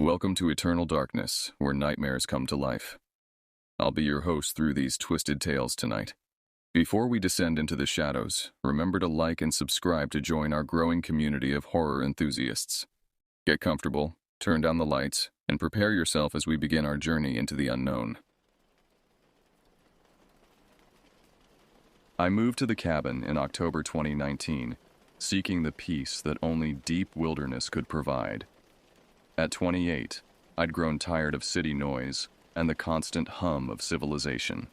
Welcome to Eternal Darkness, where nightmares come to life. I'll be your host through these twisted tales tonight. Before we descend into the shadows, remember to like and subscribe to join our growing community of horror enthusiasts. Get comfortable, turn down the lights, and prepare yourself as we begin our journey into the unknown. I moved to the cabin in October 2019, seeking the peace that only deep wilderness could provide. At 28, I'd grown tired of city noise and the constant hum of civilization.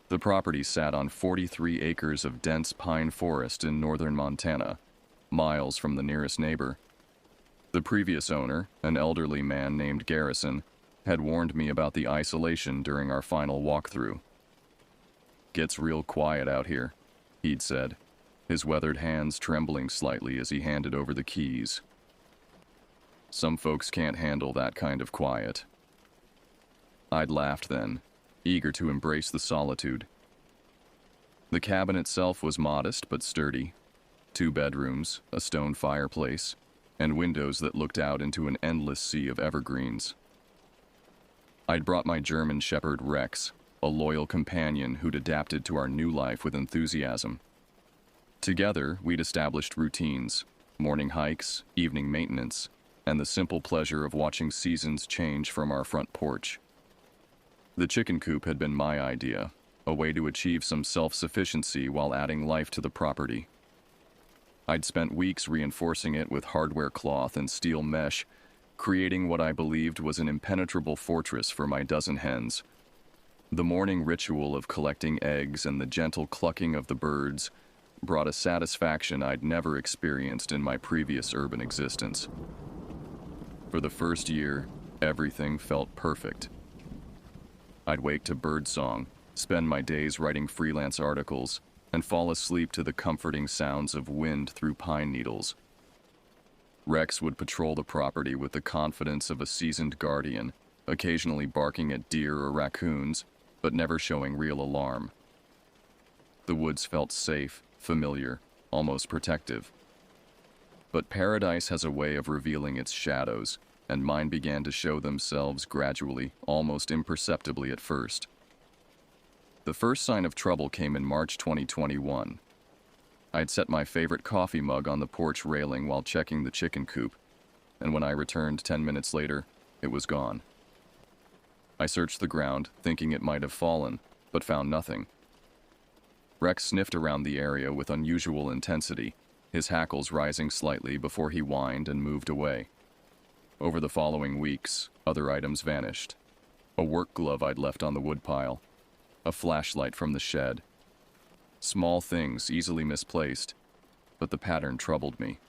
The property sat on 43 acres of dense pine forest in northern Montana, miles from the nearest neighbor. The previous owner, an elderly man named Garrison, had warned me about the isolation during our final walkthrough. "Gets real quiet out here," he'd said, his weathered hands trembling slightly as he handed over the keys. "Some folks can't handle that kind of quiet." I'd laughed then, eager to embrace the solitude. The cabin itself was modest but sturdy. 2 bedrooms, a stone fireplace, and windows that looked out into an endless sea of evergreens. I'd brought my German Shepherd Rex, a loyal companion who'd adapted to our new life with enthusiasm. Together, we'd established routines, morning hikes, evening maintenance, and the simple pleasure of watching seasons change from our front porch. The chicken coop had been my idea, a way to achieve some self-sufficiency while adding life to the property. I'd spent weeks reinforcing it with hardware cloth and steel mesh, creating what I believed was an impenetrable fortress for my dozen hens. The morning ritual of collecting eggs and the gentle clucking of the birds brought a satisfaction I'd never experienced in my previous urban existence. For the first year, everything felt perfect. I'd wake to birdsong, spend my days writing freelance articles, and fall asleep to the comforting sounds of wind through pine needles. Rex would patrol the property with the confidence of a seasoned guardian, occasionally barking at deer or raccoons, but never showing real alarm. The woods felt safe, familiar, almost protective. But paradise has a way of revealing its shadows, and mine began to show themselves gradually, almost imperceptibly at first. The first sign of trouble came in March 2021. I'd set my favorite coffee mug on the porch railing while checking the chicken coop, and when I returned 10 minutes later, it was gone. I searched the ground, thinking it might have fallen, but found nothing. Rex sniffed around the area with unusual intensity, his hackles rising slightly before he whined and moved away. Over the following weeks, other items vanished. A work glove I'd left on the woodpile, a flashlight from the shed. Small things easily misplaced, but the pattern troubled me.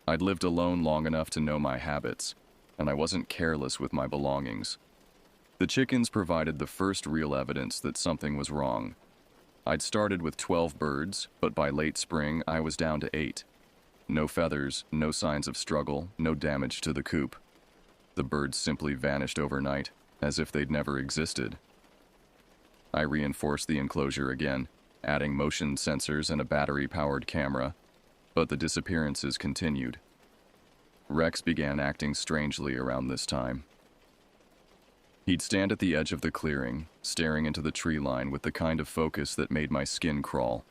I'd lived alone long enough to know my habits, and I wasn't careless with my belongings. The chickens provided the first real evidence that something was wrong. I'd started with 12 birds, but by late spring I was down to 8. No feathers, no signs of struggle, no damage to the coop. The birds simply vanished overnight, as if they'd never existed. I reinforced the enclosure again, adding motion sensors and a battery-powered camera, but the disappearances continued. Rex began acting strangely around this time. He'd stand at the edge of the clearing, staring into the tree line with the kind of focus that made my skin crawl.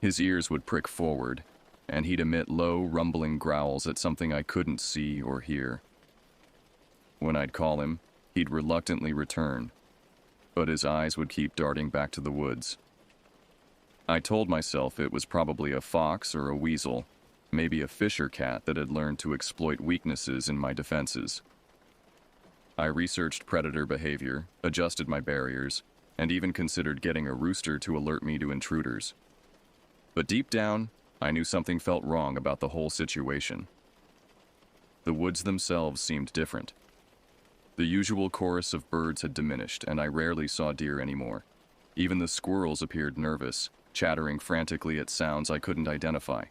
His ears would prick forward, and he'd emit low, rumbling growls at something I couldn't see or hear. When I'd call him, he'd reluctantly return, but his eyes would keep darting back to the woods. I told myself it was probably a fox or a weasel, maybe a fisher cat that had learned to exploit weaknesses in my defenses. I researched predator behavior, adjusted my barriers, and even considered getting a rooster to alert me to intruders. But deep down, I knew something felt wrong about the whole situation. The woods themselves seemed different. The usual chorus of birds had diminished, and I rarely saw deer anymore. Even the squirrels appeared nervous, chattering frantically at sounds I couldn't identify.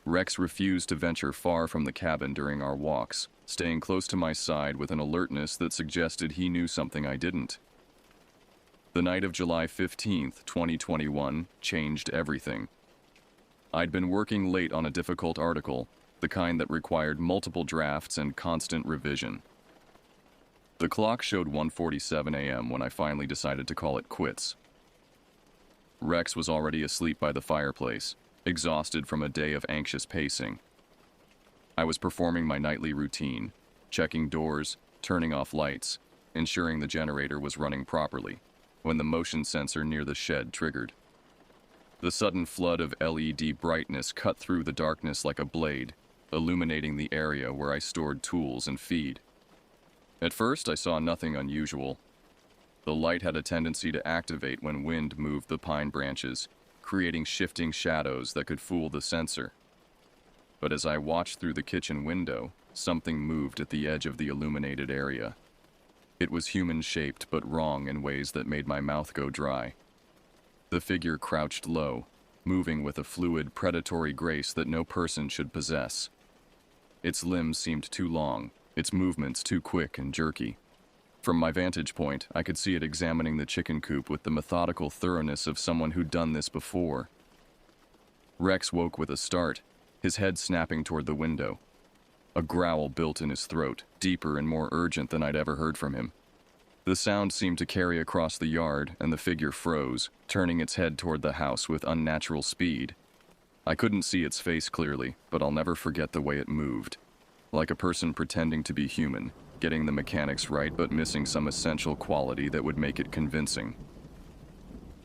Rex refused to venture far from the cabin during our walks, staying close to my side with an alertness that suggested he knew something I didn't. The night of July 15th, 2021, changed everything. I'd been working late on a difficult article, the kind that required multiple drafts and constant revision. The clock showed 1:47 a.m. when I finally decided to call it quits. Rex was already asleep by the fireplace, exhausted from a day of anxious pacing. I was performing my nightly routine, checking doors, turning off lights, ensuring the generator was running properly, when the motion sensor near the shed triggered. The sudden flood of LED brightness cut through the darkness like a blade, illuminating the area where I stored tools and feed. At first, I saw nothing unusual. The light had a tendency to activate when wind moved the pine branches, creating shifting shadows that could fool the sensor. But as I watched through the kitchen window, something moved at the edge of the illuminated area. It was human-shaped but wrong in ways that made my mouth go dry. The figure crouched low, moving with a fluid, predatory grace that no person should possess. Its limbs seemed too long, its movements too quick and jerky. From my vantage point, I could see it examining the chicken coop with the methodical thoroughness of someone who'd done this before. Rex woke with a start, his head snapping toward the window. A growl built in his throat, deeper and more urgent than I'd ever heard from him. The sound seemed to carry across the yard, and the figure froze, turning its head toward the house with unnatural speed. I couldn't see its face clearly, but I'll never forget the way it moved. Like a person pretending to be human, getting the mechanics right but missing some essential quality that would make it convincing.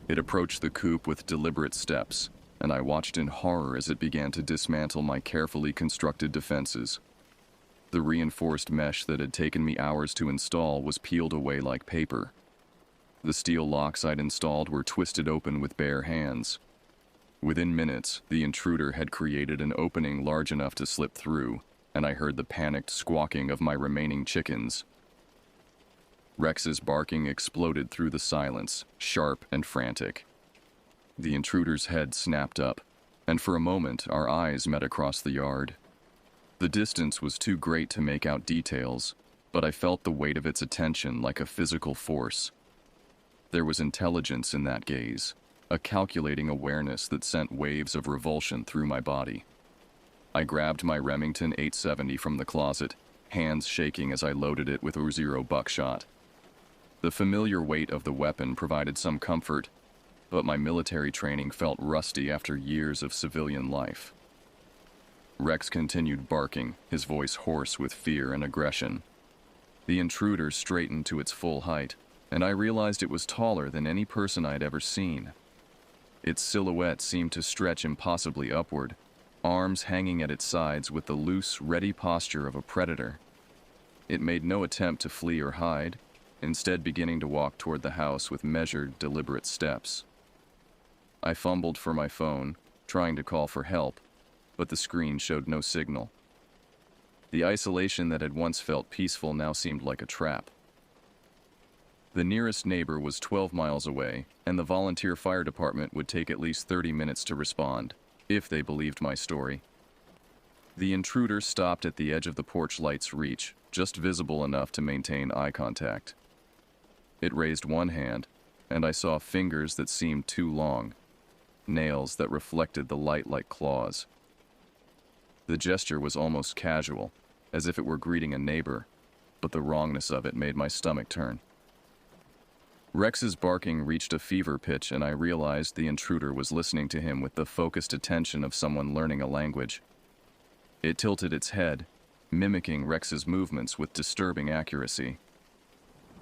It approached the coop with deliberate steps, and I watched in horror as it began to dismantle my carefully constructed defenses. The reinforced mesh that had taken me hours to install was peeled away like paper. The steel locks I'd installed were twisted open with bare hands. Within minutes, the intruder had created an opening large enough to slip through, and I heard the panicked squawking of my remaining chickens. Rex's barking exploded through the silence, sharp and frantic. The intruder's head snapped up, and for a moment our eyes met across the yard. The distance was too great to make out details, but I felt the weight of its attention like a physical force. There was intelligence in that gaze, a calculating awareness that sent waves of revulsion through my body. I grabbed my Remington 870 from the closet, hands shaking as I loaded it with .00 buckshot. The familiar weight of the weapon provided some comfort, but my military training felt rusty after years of civilian life. Rex continued barking, his voice hoarse with fear and aggression. The intruder straightened to its full height, and I realized it was taller than any person I'd ever seen. Its silhouette seemed to stretch impossibly upward, arms hanging at its sides with the loose, ready posture of a predator. It made no attempt to flee or hide, instead beginning to walk toward the house with measured, deliberate steps. I fumbled for my phone, trying to call for help, but the screen showed no signal. The isolation that had once felt peaceful now seemed like a trap. The nearest neighbor was 12 miles away, and the volunteer fire department would take at least 30 minutes to respond, if they believed my story. The intruder stopped at the edge of the porch light's reach, just visible enough to maintain eye contact. It raised one hand, and I saw fingers that seemed too long, nails that reflected the light like claws. The gesture was almost casual, as if it were greeting a neighbor, but the wrongness of it made my stomach turn. Rex's barking reached a fever pitch, and I realized the intruder was listening to him with the focused attention of someone learning a language. It tilted its head, mimicking Rex's movements with disturbing accuracy.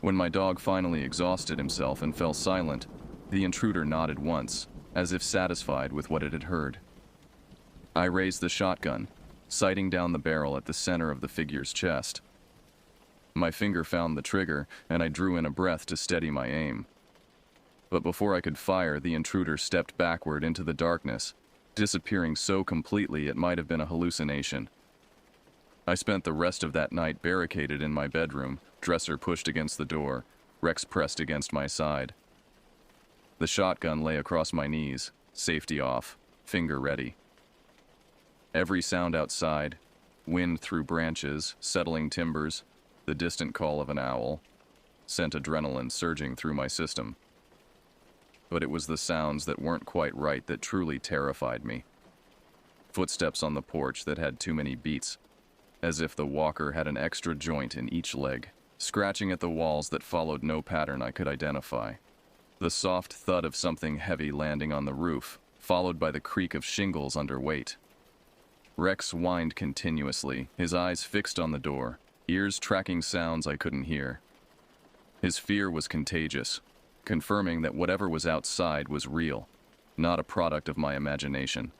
When my dog finally exhausted himself and fell silent, the intruder nodded once, as if satisfied with what it had heard. I raised the shotgun, sighting down the barrel at the center of the figure's chest. My finger found the trigger, and I drew in a breath to steady my aim. But before I could fire, the intruder stepped backward into the darkness, disappearing so completely it might have been a hallucination. I spent the rest of that night barricaded in my bedroom, dresser pushed against the door, Rex pressed against my side. The shotgun lay across my knees, safety off, finger ready. Every sound outside, wind through branches, settling timbers, the distant call of an owl, sent adrenaline surging through my system. But it was the sounds that weren't quite right that truly terrified me. footsteps on the porch that had too many beats, as if the walker had an extra joint in each leg, scratching at the walls that followed no pattern I could identify. The soft thud of something heavy landing on the roof, followed by the creak of shingles under weight. Rex whined continuously, his eyes fixed on the door, ears tracking sounds I couldn't hear. His fear was contagious, confirming that whatever was outside was real, not a product of my imagination.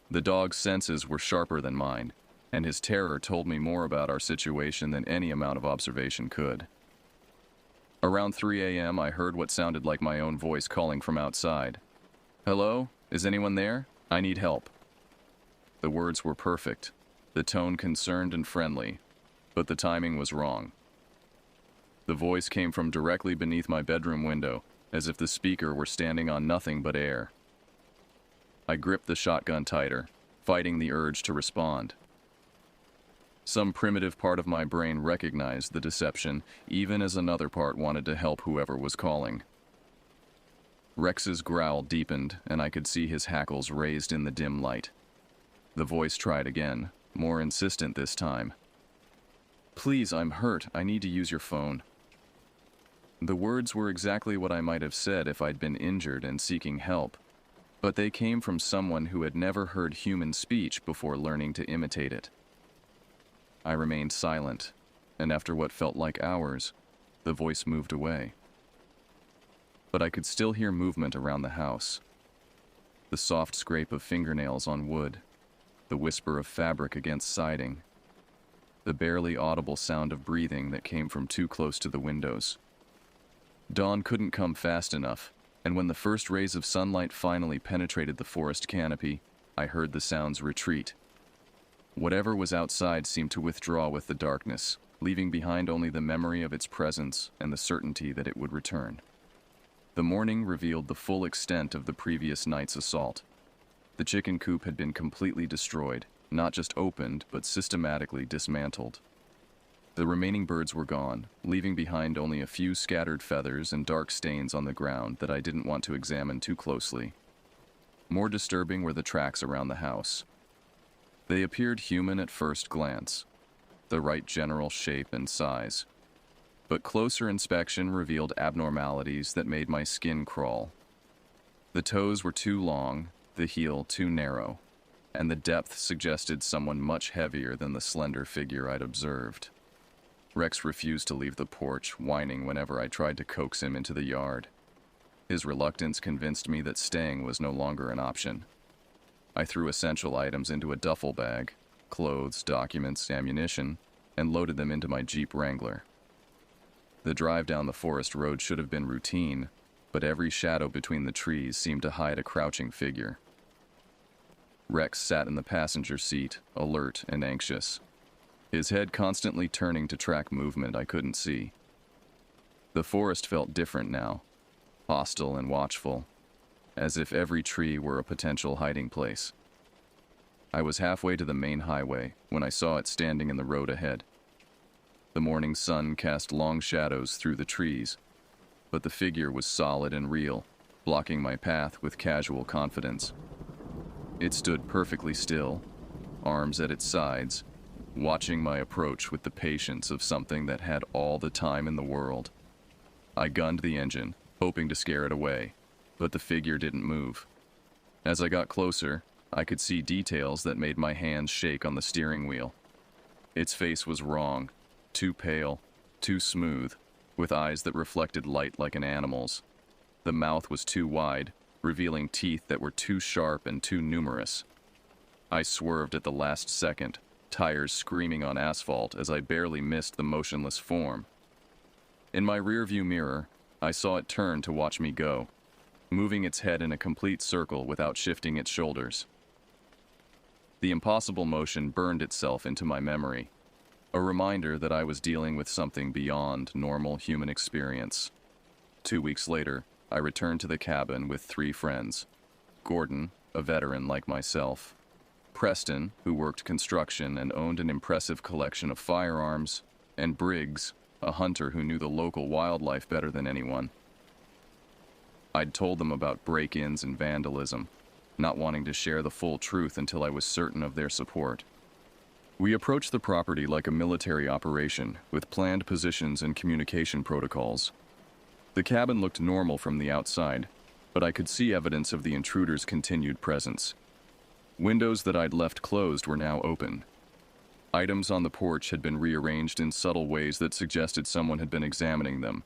The dog's senses were sharper than mine, and his terror told me more about our situation than any amount of observation could. Around 3 a.m., I heard what sounded like my own voice calling from outside. "Hello? Is anyone there? I need help." The words were perfect, the tone concerned and friendly, but the timing was wrong. The voice came from directly beneath my bedroom window, as if the speaker were standing on nothing but air. I gripped the shotgun tighter, fighting the urge to respond. Some primitive part of my brain recognized the deception, even as another part wanted to help whoever was calling. Rex's growl deepened, and I could see his hackles raised in the dim light. The voice tried again, more insistent this time. "Please, I'm hurt. I need to use your phone." The words were exactly what I might have said if I'd been injured and seeking help, but they came from someone who had never heard human speech before learning to imitate it. I remained silent, and after what felt like hours, the voice moved away. But I could still hear movement around the house. The soft scrape of fingernails on wood, the whisper of fabric against siding, the barely audible sound of breathing that came from too close to the windows. Dawn couldn't come fast enough, and when the first rays of sunlight finally penetrated the forest canopy, I heard the sounds retreat. Whatever was outside seemed to withdraw with the darkness, leaving behind only the memory of its presence and the certainty that it would return. The morning revealed the full extent of the previous night's assault. The chicken coop had been completely destroyed, not just opened, but systematically dismantled. The remaining birds were gone, leaving behind only a few scattered feathers and dark stains on the ground that I didn't want to examine too closely. More disturbing were the tracks around the house. They appeared human at first glance, the right general shape and size, but closer inspection revealed abnormalities that made my skin crawl. The toes were too long, the heel too narrow, and the depth suggested someone much heavier than the slender figure I'd observed. Rex refused to leave the porch, whining whenever I tried to coax him into the yard. His reluctance convinced me that staying was no longer an option. I threw essential items into a duffel bag, clothes, documents, ammunition, and loaded them into my Jeep Wrangler. The drive down the forest road should have been routine, but every shadow between the trees seemed to hide a crouching figure. Rex sat in the passenger seat, alert and anxious, his head constantly turning to track movement I couldn't see. The forest felt different now, hostile and watchful, as if every tree were a potential hiding place. I was halfway to the main highway when I saw it standing in the road ahead. The morning sun cast long shadows through the trees, but the figure was solid and real, blocking my path with casual confidence. It stood perfectly still, arms at its sides, watching my approach with the patience of something that had all the time in the world. I gunned the engine, hoping to scare it away, but the figure didn't move. As I got closer, I could see details that made my hands shake on the steering wheel. Its face was wrong, too pale, too smooth, with eyes that reflected light like an animal's. The mouth was too wide, revealing teeth that were too sharp and too numerous. I swerved at the last second, tires screaming on asphalt as I barely missed the motionless form. In my rearview mirror, I saw it turn to watch me go, moving its head in a complete circle without shifting its shoulders. The impossible motion burned itself into my memory, a reminder that I was dealing with something beyond normal human experience. 2 weeks later, I returned to the cabin with 3 friends. Gordon, a veteran like myself. Preston, who worked construction and owned an impressive collection of firearms. And Briggs, a hunter who knew the local wildlife better than anyone. I'd told them about break-ins and vandalism, not wanting to share the full truth until I was certain of their support. We approached the property like a military operation, with planned positions and communication protocols. The cabin looked normal from the outside, but I could see evidence of the intruder's continued presence. Windows that I'd left closed were now open. Items on the porch had been rearranged in subtle ways that suggested someone had been examining them.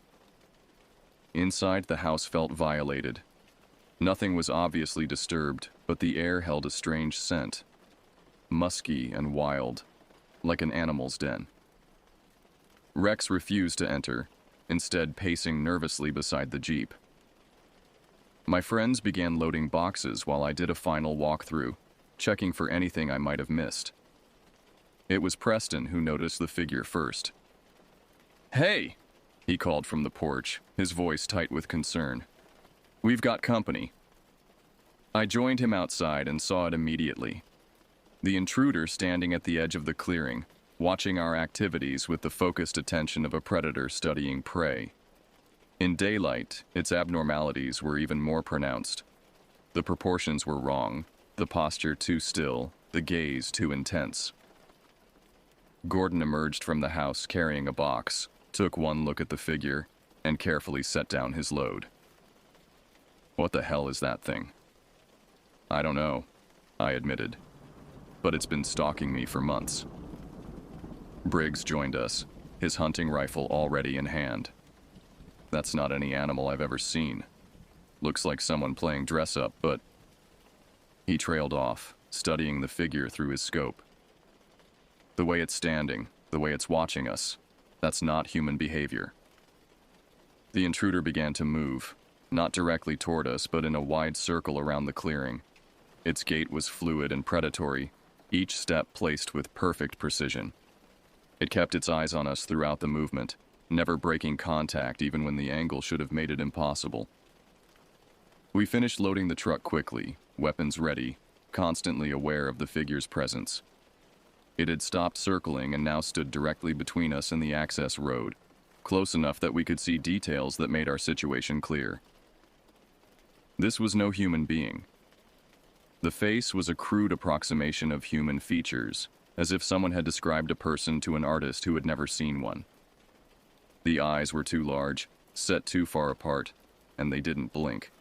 Inside, the house felt violated. Nothing was obviously disturbed, but the air held a strange scent. Musky and wild, like an animal's den. Rex refused to enter, instead pacing nervously beside the Jeep. My friends began loading boxes while I did a final walkthrough, checking for anything I might have missed. It was Preston who noticed the figure first. "Hey!" he called from the porch, his voice tight with concern. "We've got company." I joined him outside and saw it immediately. The intruder standing at the edge of the clearing, watching our activities with the focused attention of a predator studying prey. In daylight, its abnormalities were even more pronounced. The proportions were wrong, the posture too still, the gaze too intense. Gordon emerged from the house carrying a box, took one look at the figure, and carefully set down his load. "What the hell is that thing?" "I don't know," I admitted, "but it's been stalking me for months." Briggs joined us, his hunting rifle already in hand. "That's not any animal I've ever seen. Looks like someone playing dress-up, but..." He trailed off, studying the figure through his scope. "The way it's standing, the way it's watching us, that's not human behavior." The intruder began to move, not directly toward us, but in a wide circle around the clearing. Its gait was fluid and predatory, each step placed with perfect precision. It kept its eyes on us throughout the movement, never breaking contact even when the angle should have made it impossible. We finished loading the truck quickly, weapons ready, constantly aware of the figure's presence. It had stopped circling and now stood directly between us and the access road, close enough that we could see details that made our situation clear. This was no human being. The face was a crude approximation of human features, as if someone had described a person to an artist who had never seen one. The eyes were too large, set too far apart, and they didn't blink.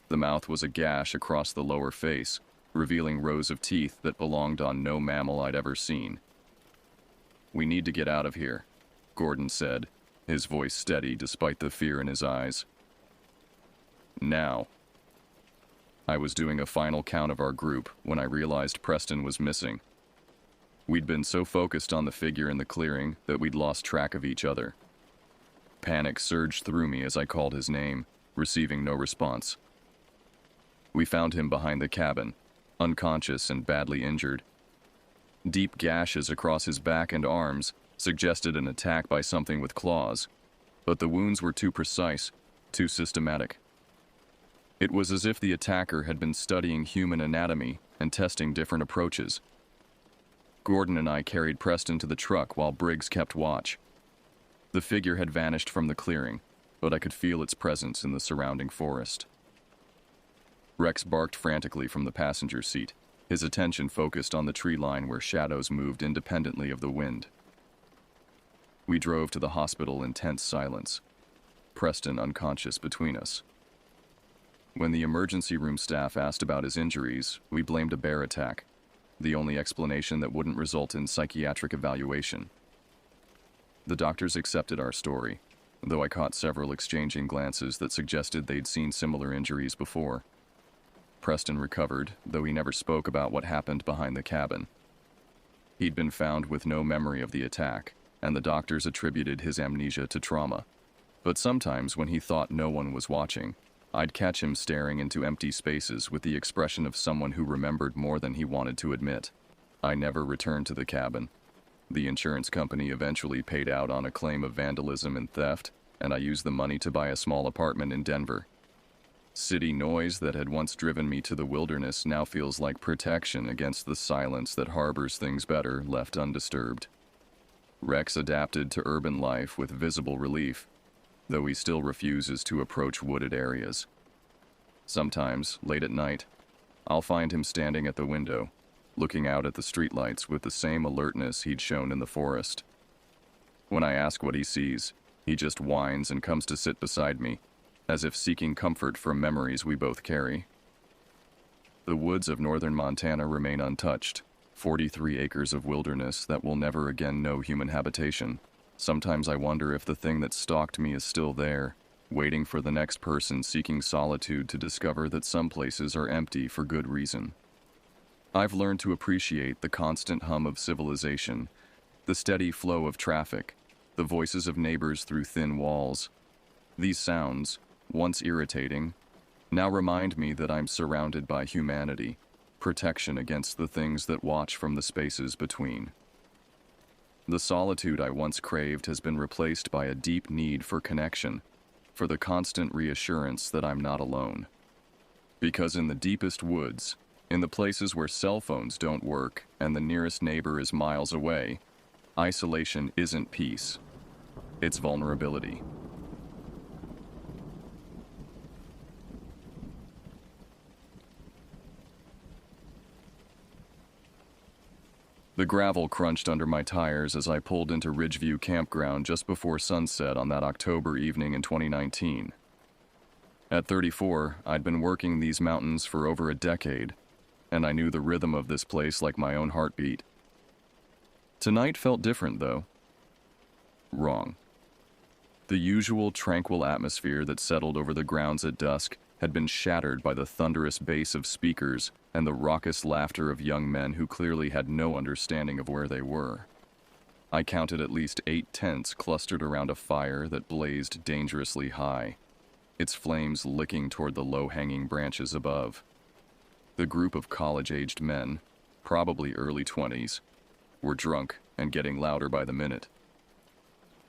The mouth was a gash across the lower face, revealing rows of teeth that belonged on no mammal I'd ever seen. "We need to get out of here," Gordon said, his voice steady despite the fear in his eyes. "Now." I was doing a final count of our group when I realized Preston was missing. We'd been so focused on the figure in the clearing that we'd lost track of each other. Panic surged through me as I called his name, receiving no response. We found him behind the cabin, unconscious and badly injured. Deep gashes across his back and arms suggested an attack by something with claws, but the wounds were too precise, too systematic. It was as if the attacker had been studying human anatomy and testing different approaches. Gordon and I carried Preston to the truck while Briggs kept watch. The figure had vanished from the clearing, but I could feel its presence in the surrounding forest. Rex barked frantically from the passenger seat, his attention focused on the tree line where shadows moved independently of the wind. We drove to the hospital in tense silence, Preston unconscious between us. When the emergency room staff asked about his injuries, we blamed a bear attack, the only explanation that wouldn't result in psychiatric evaluation. The doctors accepted our story, though I caught several exchanging glances that suggested they'd seen similar injuries before. Preston recovered, though he never spoke about what happened behind the cabin. He'd been found with no memory of the attack, and the doctors attributed his amnesia to trauma. But sometimes when he thought no one was watching, I'd catch him staring into empty spaces with the expression of someone who remembered more than he wanted to admit. I never returned to the cabin. The insurance company eventually paid out on a claim of vandalism and theft, and I used the money to buy a small apartment in Denver. City noise that had once driven me to the wilderness now feels like protection against the silence that harbors things better left undisturbed. Rex adapted to urban life with visible relief, though he still refuses to approach wooded areas. Sometimes, late at night, I'll find him standing at the window, looking out at the streetlights with the same alertness he'd shown in the forest. When I ask what he sees, he just whines and comes to sit beside me, as if seeking comfort from memories we both carry. The woods of northern Montana remain untouched, 43 acres of wilderness that will never again know human habitation. Sometimes I wonder if the thing that stalked me is still there, waiting for the next person seeking solitude to discover that some places are empty for good reason. I've learned to appreciate the constant hum of civilization, the steady flow of traffic, the voices of neighbors through thin walls. These sounds, once irritating, now remind me that I'm surrounded by humanity, protection against the things that watch from the spaces between. The solitude I once craved has been replaced by a deep need for connection, for the constant reassurance that I'm not alone. Because in the deepest woods, in the places where cell phones don't work and the nearest neighbor is miles away, isolation isn't peace. It's vulnerability. The gravel crunched under my tires as I pulled into Ridgeview Campground just before sunset on that October evening in 2019. At 34, I'd been working these mountains for over a decade, and I knew the rhythm of this place like my own heartbeat. Tonight felt different, though. Wrong. The usual tranquil atmosphere that settled over the grounds at dusk had been shattered by the thunderous bass of speakers and the raucous laughter of young men who clearly had no understanding of where they were. I counted at least 8 tents clustered around a fire that blazed dangerously high, its flames licking toward the low-hanging branches above. The group of college-aged men, probably early 20s, were drunk and getting louder by the minute.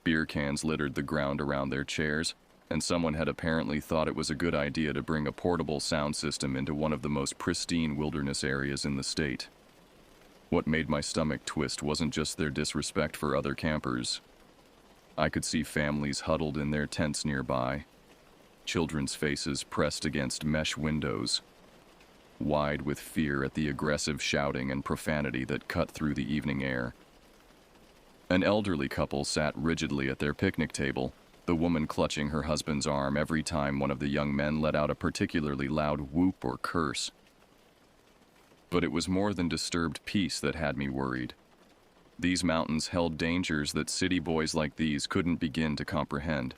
Beer cans littered the ground around their chairs, and someone had apparently thought it was a good idea to bring a portable sound system into one of the most pristine wilderness areas in the state. What made my stomach twist wasn't just their disrespect for other campers. I could see families huddled in their tents nearby, children's faces pressed against mesh windows, wide with fear at the aggressive shouting and profanity that cut through the evening air. An elderly couple sat rigidly at their picnic table, the woman clutching her husband's arm every time one of the young men let out a particularly loud whoop or curse. But it was more than disturbed peace that had me worried. These mountains held dangers that city boys like these couldn't begin to comprehend.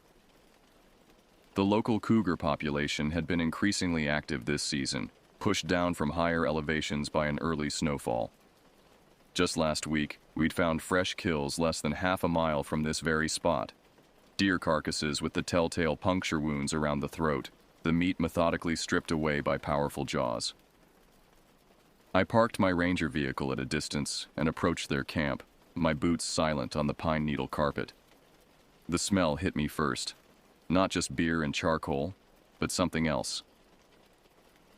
The local cougar population had been increasingly active this season, pushed down from higher elevations by an early snowfall. Just last week, we'd found fresh kills less than half a mile from this very spot. Deer carcasses with the telltale puncture wounds around the throat, the meat methodically stripped away by powerful jaws. I parked my ranger vehicle at a distance and approached their camp, my boots silent on the pine needle carpet. The smell hit me first. Not just beer and charcoal, but something else.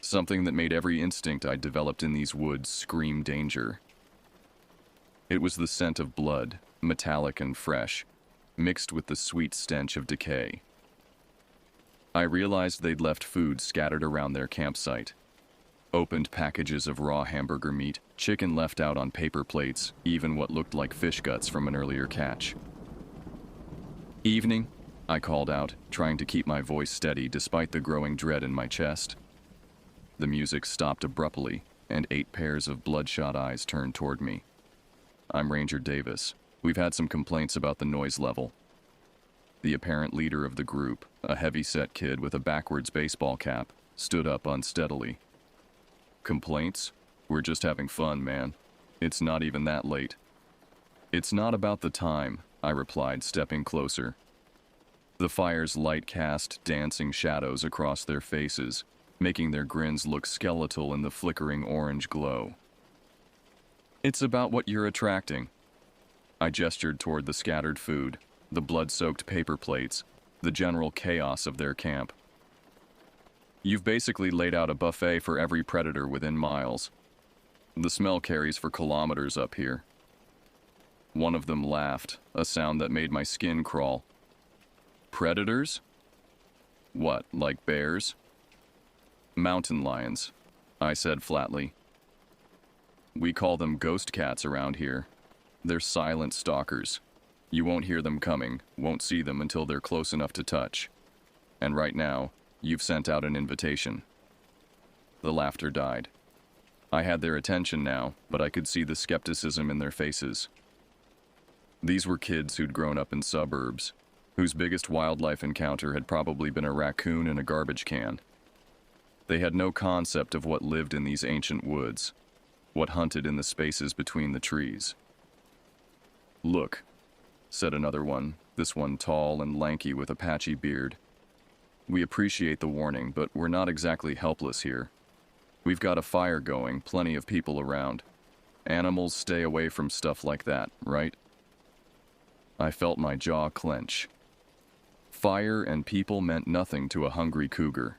Something that made every instinct I'd developed in these woods scream danger. It was the scent of blood, metallic and fresh, mixed with the sweet stench of decay. I realized they'd left food scattered around their campsite. Opened packages of raw hamburger meat, chicken left out on paper plates, even what looked like fish guts from an earlier catch. "Evening," I called out, trying to keep my voice steady despite the growing dread in my chest. The music stopped abruptly, and 8 pairs of bloodshot eyes turned toward me. "I'm Ranger Davis. We've had some complaints about the noise level." The apparent leader of the group, a heavy-set kid with a backwards baseball cap, stood up unsteadily. "Complaints? We're just having fun, man. It's not even that late." "It's not about the time," I replied, stepping closer. The fire's light cast dancing shadows across their faces, making their grins look skeletal in the flickering orange glow. "It's about what you're attracting." I gestured toward the scattered food, the blood-soaked paper plates, the general chaos of their camp. "You've basically laid out a buffet for every predator within miles. The smell carries for kilometers up here." One of them laughed, a sound that made my skin crawl. "Predators? What, like bears?" "Mountain lions," I said flatly. We call them ghost cats around here. They're silent stalkers. You won't hear them coming, won't see them until they're close enough to touch. And right now, you've sent out an invitation. The laughter died. I had their attention now, but I could see the skepticism in their faces. These were kids who'd grown up in suburbs, whose biggest wildlife encounter had probably been a raccoon in a garbage can. They had no concept of what lived in these ancient woods, what hunted in the spaces between the trees. "Look," said another one, this one tall and lanky with a patchy beard. "We appreciate the warning, but we're not exactly helpless here. We've got a fire going, plenty of people around. Animals stay away from stuff like that, right?" I felt my jaw clench. Fire and people meant nothing to a hungry cougar.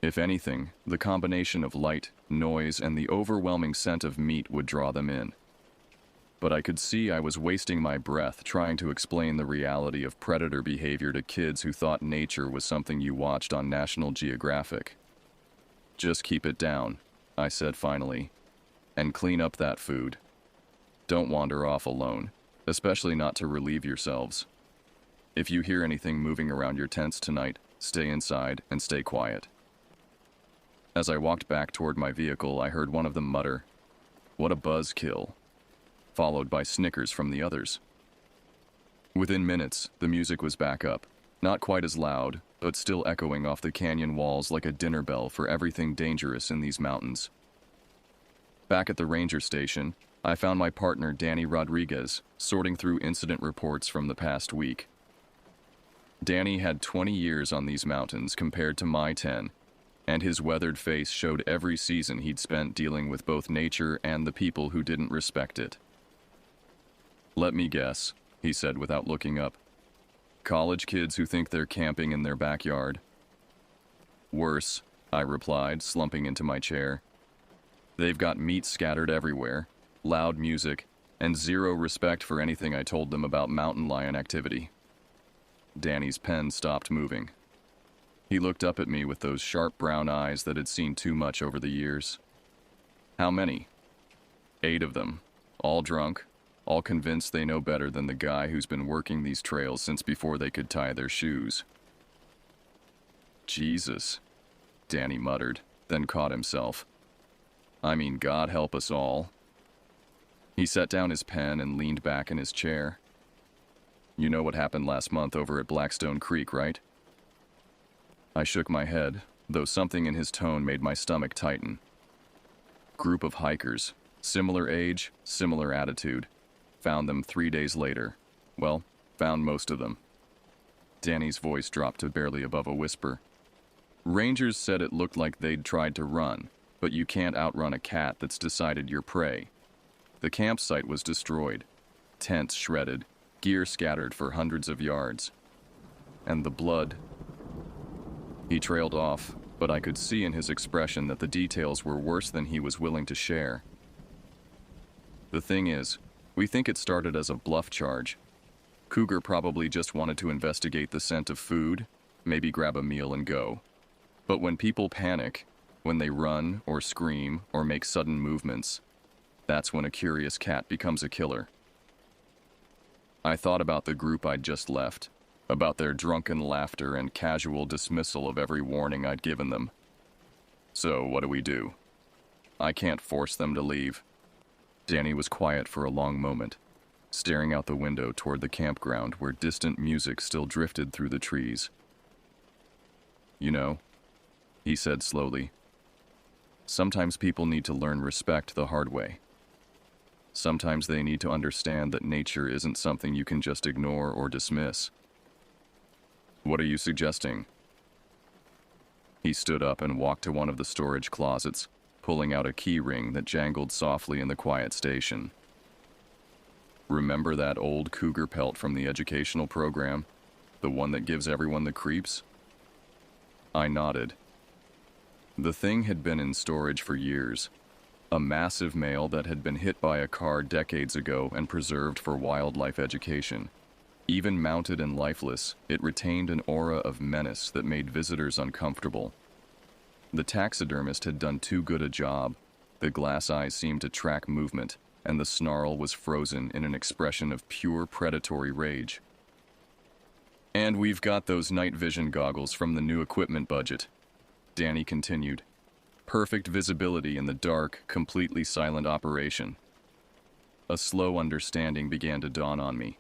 If anything, the combination of light, noise, and the overwhelming scent of meat would draw them in. But I could see I was wasting my breath trying to explain the reality of predator behavior to kids who thought nature was something you watched on National Geographic. "Just keep it down," I said finally, "and clean up that food. Don't wander off alone, especially not to relieve yourselves. If you hear anything moving around your tents tonight, stay inside and stay quiet." As I walked back toward my vehicle, I heard one of them mutter, "What a buzzkill," followed by snickers from the others. Within minutes, the music was back up, not quite as loud, but still echoing off the canyon walls like a dinner bell for everything dangerous in these mountains. Back at the ranger station, I found my partner Danny Rodriguez sorting through incident reports from the past week. Danny had 20 years on these mountains compared to my 10, and his weathered face showed every season he'd spent dealing with both nature and the people who didn't respect it. "Let me guess," he said without looking up. "College kids who think they're camping in their backyard." "Worse," I replied, slumping into my chair. "They've got meat scattered everywhere, loud music, and zero respect for anything I told them about mountain lion activity." Danny's pen stopped moving. He looked up at me with those sharp brown eyes that had seen too much over the years. "How many?" "8 of them, all drunk, all convinced they know better than the guy who's been working these trails since before they could tie their shoes." "Jesus," Danny muttered, then caught himself. "I mean, God help us all." He set down his pen and leaned back in his chair. "You know what happened last month over at Blackstone Creek, right?" I shook my head, though something in his tone made my stomach tighten. "Group of hikers, similar age, similar attitude. Found them 3 days later. Well, found most of them." Danny's voice dropped to barely above a whisper. "Rangers said it looked like they'd tried to run, but you can't outrun a cat that's decided you're prey. The campsite was destroyed, tents shredded, gear scattered for hundreds of yards. And the blood..." He trailed off, but I could see in his expression that the details were worse than he was willing to share. "The thing is, we think it started as a bluff charge. Cougar probably just wanted to investigate the scent of food, maybe grab a meal and go. But when people panic, when they run or scream or make sudden movements, that's when a curious cat becomes a killer." I thought about the group I'd just left, about their drunken laughter and casual dismissal of every warning I'd given them. "So what do we do?" "I can't force them to leave." Danny was quiet for a long moment, staring out the window toward the campground where distant music still drifted through the trees. "You know," he said slowly, "sometimes people need to learn respect the hard way. Sometimes they need to understand that nature isn't something you can just ignore or dismiss." "What are you suggesting?" He stood up and walked to one of the storage closets, pulling out a key ring that jangled softly in the quiet station. "Remember that old cougar pelt from the educational program? The one that gives everyone the creeps?" I nodded. The thing had been in storage for years. A massive male that had been hit by a car decades ago and preserved for wildlife education. Even mounted and lifeless, it retained an aura of menace that made visitors uncomfortable. The taxidermist had done too good a job. The glass eyes seemed to track movement, and the snarl was frozen in an expression of pure predatory rage. "And we've got those night vision goggles from the new equipment budget," Danny continued. "Perfect visibility in the dark, completely silent operation." A slow understanding began to dawn on me.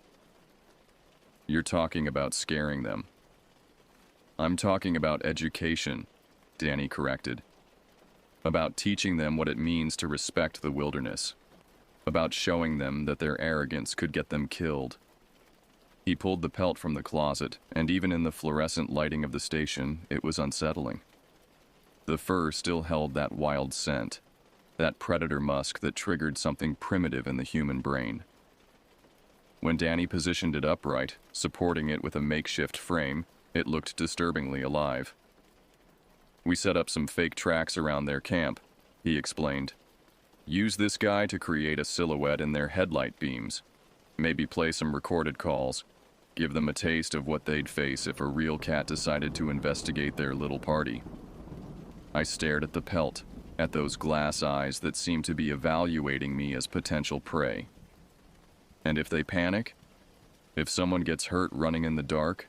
"You're talking about scaring them." "I'm talking about education," Danny corrected. "About teaching them what it means to respect the wilderness. About showing them that their arrogance could get them killed." He pulled the pelt from the closet, and even in the fluorescent lighting of the station, it was unsettling. The fur still held that wild scent, that predator musk that triggered something primitive in the human brain. When Danny positioned it upright, supporting it with a makeshift frame, it looked disturbingly alive. "We set up some fake tracks around their camp," he explained. "Use this guy to create a silhouette in their headlight beams. Maybe play some recorded calls. Give them a taste of what they'd face if a real cat decided to investigate their little party." I stared at the pelt, at those glass eyes that seemed to be evaluating me as potential prey. And if they panic? If someone gets hurt running in the dark?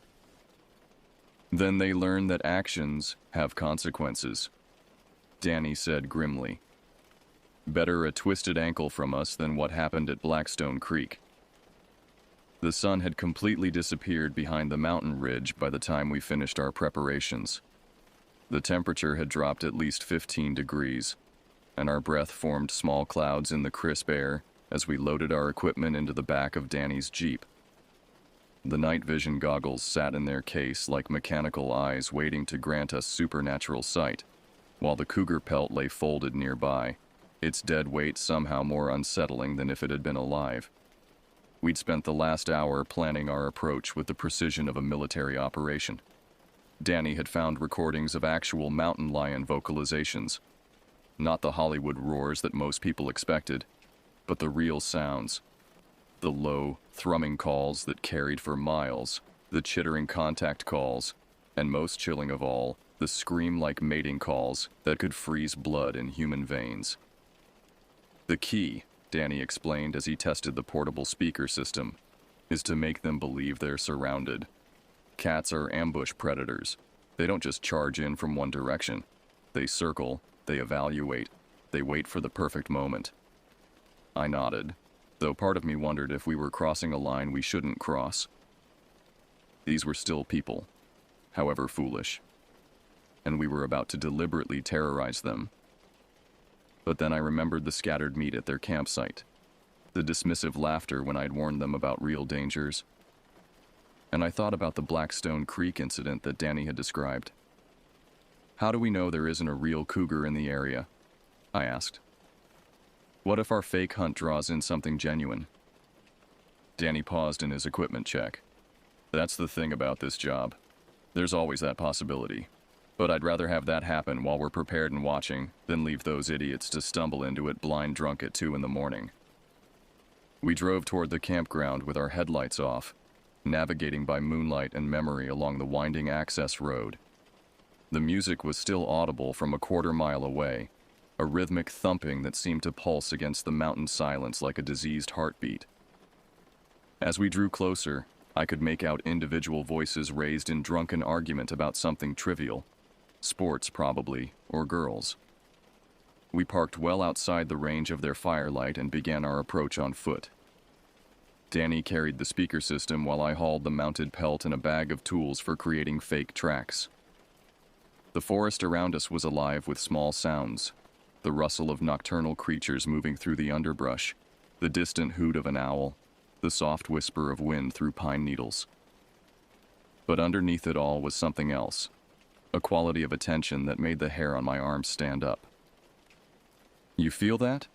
Then they learn that actions have consequences, Danny said grimly. "Better a twisted ankle from us than what happened at Blackstone Creek." The sun had completely disappeared behind the mountain ridge by the time we finished our preparations. The temperature had dropped at least 15 degrees, and our breath formed small clouds in the crisp air as we loaded our equipment into the back of Danny's Jeep. The night vision goggles sat in their case like mechanical eyes waiting to grant us supernatural sight, while the cougar pelt lay folded nearby, its dead weight somehow more unsettling than if it had been alive. We'd spent the last hour planning our approach with the precision of a military operation. Danny had found recordings of actual mountain lion vocalizations. Not the Hollywood roars that most people expected, but the real sounds. The low, thrumming calls that carried for miles, the chittering contact calls, and most chilling of all, the scream-like mating calls that could freeze blood in human veins. "The key," Danny explained as he tested the portable speaker system, "is to make them believe they're surrounded. Cats are ambush predators. They don't just charge in from one direction. They circle, they evaluate, they wait for the perfect moment." I nodded, though part of me wondered if we were crossing a line we shouldn't cross. These were still people, however foolish, and we were about to deliberately terrorize them. But then I remembered the scattered meat at their campsite, the dismissive laughter when I'd warned them about real dangers, and I thought about the Blackstone Creek incident that Danny had described. "How do we know there isn't a real cougar in the area?" I asked. "What if our fake hunt draws in something genuine?" Danny paused in his equipment check. "That's the thing about this job. There's always that possibility. But I'd rather have that happen while we're prepared and watching than leave those idiots to stumble into it blind drunk at 2 in the morning." We drove toward the campground with our headlights off, navigating by moonlight and memory along the winding access road. The music was still audible from a quarter-mile away, a rhythmic thumping that seemed to pulse against the mountain silence like a diseased heartbeat. As we drew closer, I could make out individual voices raised in drunken argument about something trivial. Sports, probably, or girls. We parked well outside the range of their firelight and began our approach on foot. Danny carried the speaker system while I hauled the mounted pelt and a bag of tools for creating fake tracks. The forest around us was alive with small sounds, the rustle of nocturnal creatures moving through the underbrush, the distant hoot of an owl, the soft whisper of wind through pine needles. But underneath it all was something else, a quality of attention that made the hair on my arms stand up. "You feel that?"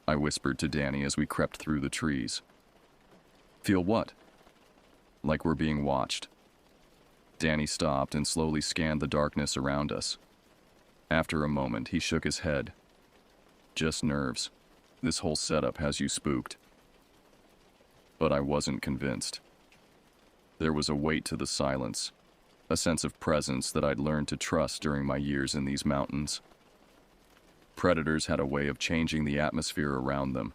I whispered to Danny as we crept through the trees. "Feel what?" "Like we're being watched." Danny stopped and slowly scanned the darkness around us. After a moment, he shook his head. "Just nerves. This whole setup has you spooked." But I wasn't convinced. There was a weight to the silence, a sense of presence that I'd learned to trust during my years in these mountains. Predators had a way of changing the atmosphere around them,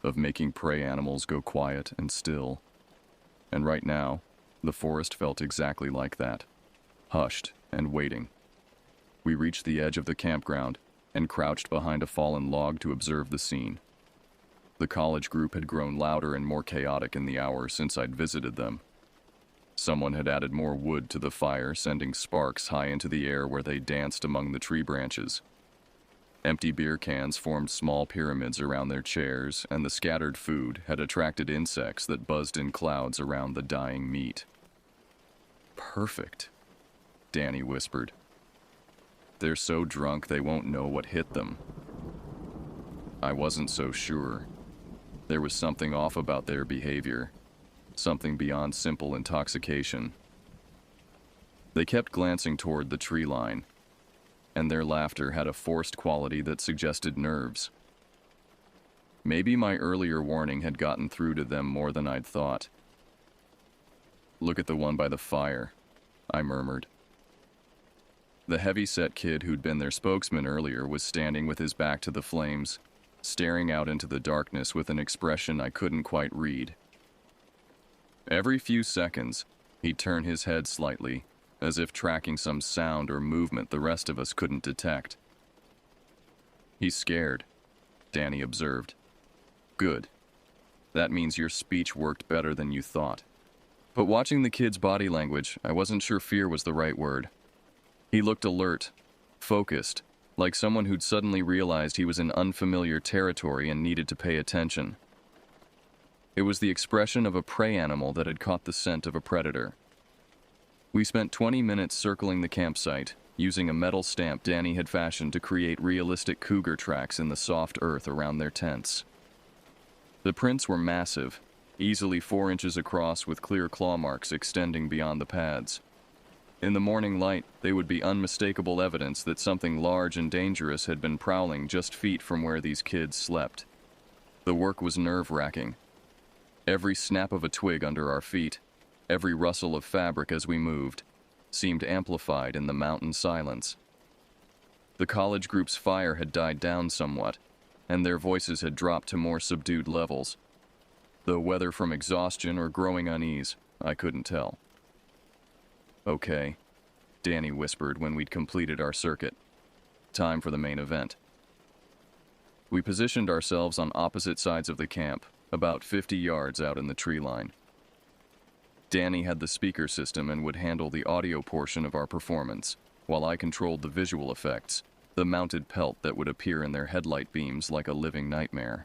of making prey animals go quiet and still. And right now, the forest felt exactly like that, hushed and waiting. We reached the edge of the campground and crouched behind a fallen log to observe the scene. The college group had grown louder and more chaotic in the hour since I'd visited them. Someone had added more wood to the fire, sending sparks high into the air where they danced among the tree branches. Empty beer cans formed small pyramids around their chairs, and the scattered food had attracted insects that buzzed in clouds around the dying meat. "Perfect," Danny whispered. "They're so drunk they won't know what hit them." I wasn't so sure. There was something off about their behavior, something beyond simple intoxication. They kept glancing toward the tree line, and their laughter had a forced quality that suggested nerves. Maybe my earlier warning had gotten through to them more than I'd thought. "Look at the one by the fire," I murmured. The heavy-set kid who'd been their spokesman earlier was standing with his back to the flames, staring out into the darkness with an expression I couldn't quite read. Every few seconds, he'd turn his head slightly, as if tracking some sound or movement the rest of us couldn't detect. "He's scared," Danny observed. "Good. That means your speech worked better than you thought." But watching the kid's body language, I wasn't sure fear was the right word. He looked alert, focused, like someone who'd suddenly realized he was in unfamiliar territory and needed to pay attention. It was the expression of a prey animal that had caught the scent of a predator. We spent 20 minutes circling the campsite, using a metal stamp Danny had fashioned to create realistic cougar tracks in the soft earth around their tents. The prints were massive, easily 4 inches across with clear claw marks extending beyond the pads. In the morning light, they would be unmistakable evidence that something large and dangerous had been prowling just feet from where these kids slept. The work was nerve-wracking. Every snap of a twig under our feet, every rustle of fabric as we moved, seemed amplified in the mountain silence. The college group's fire had died down somewhat, and their voices had dropped to more subdued levels. Though whether from exhaustion or growing unease, I couldn't tell. "Okay," Danny whispered when we'd completed our circuit. "Time for the main event." We positioned ourselves on opposite sides of the camp, about 50 yards out in the tree line. Danny had the speaker system and would handle the audio portion of our performance, while I controlled the visual effects, the mounted pelt that would appear in their headlight beams like a living nightmare.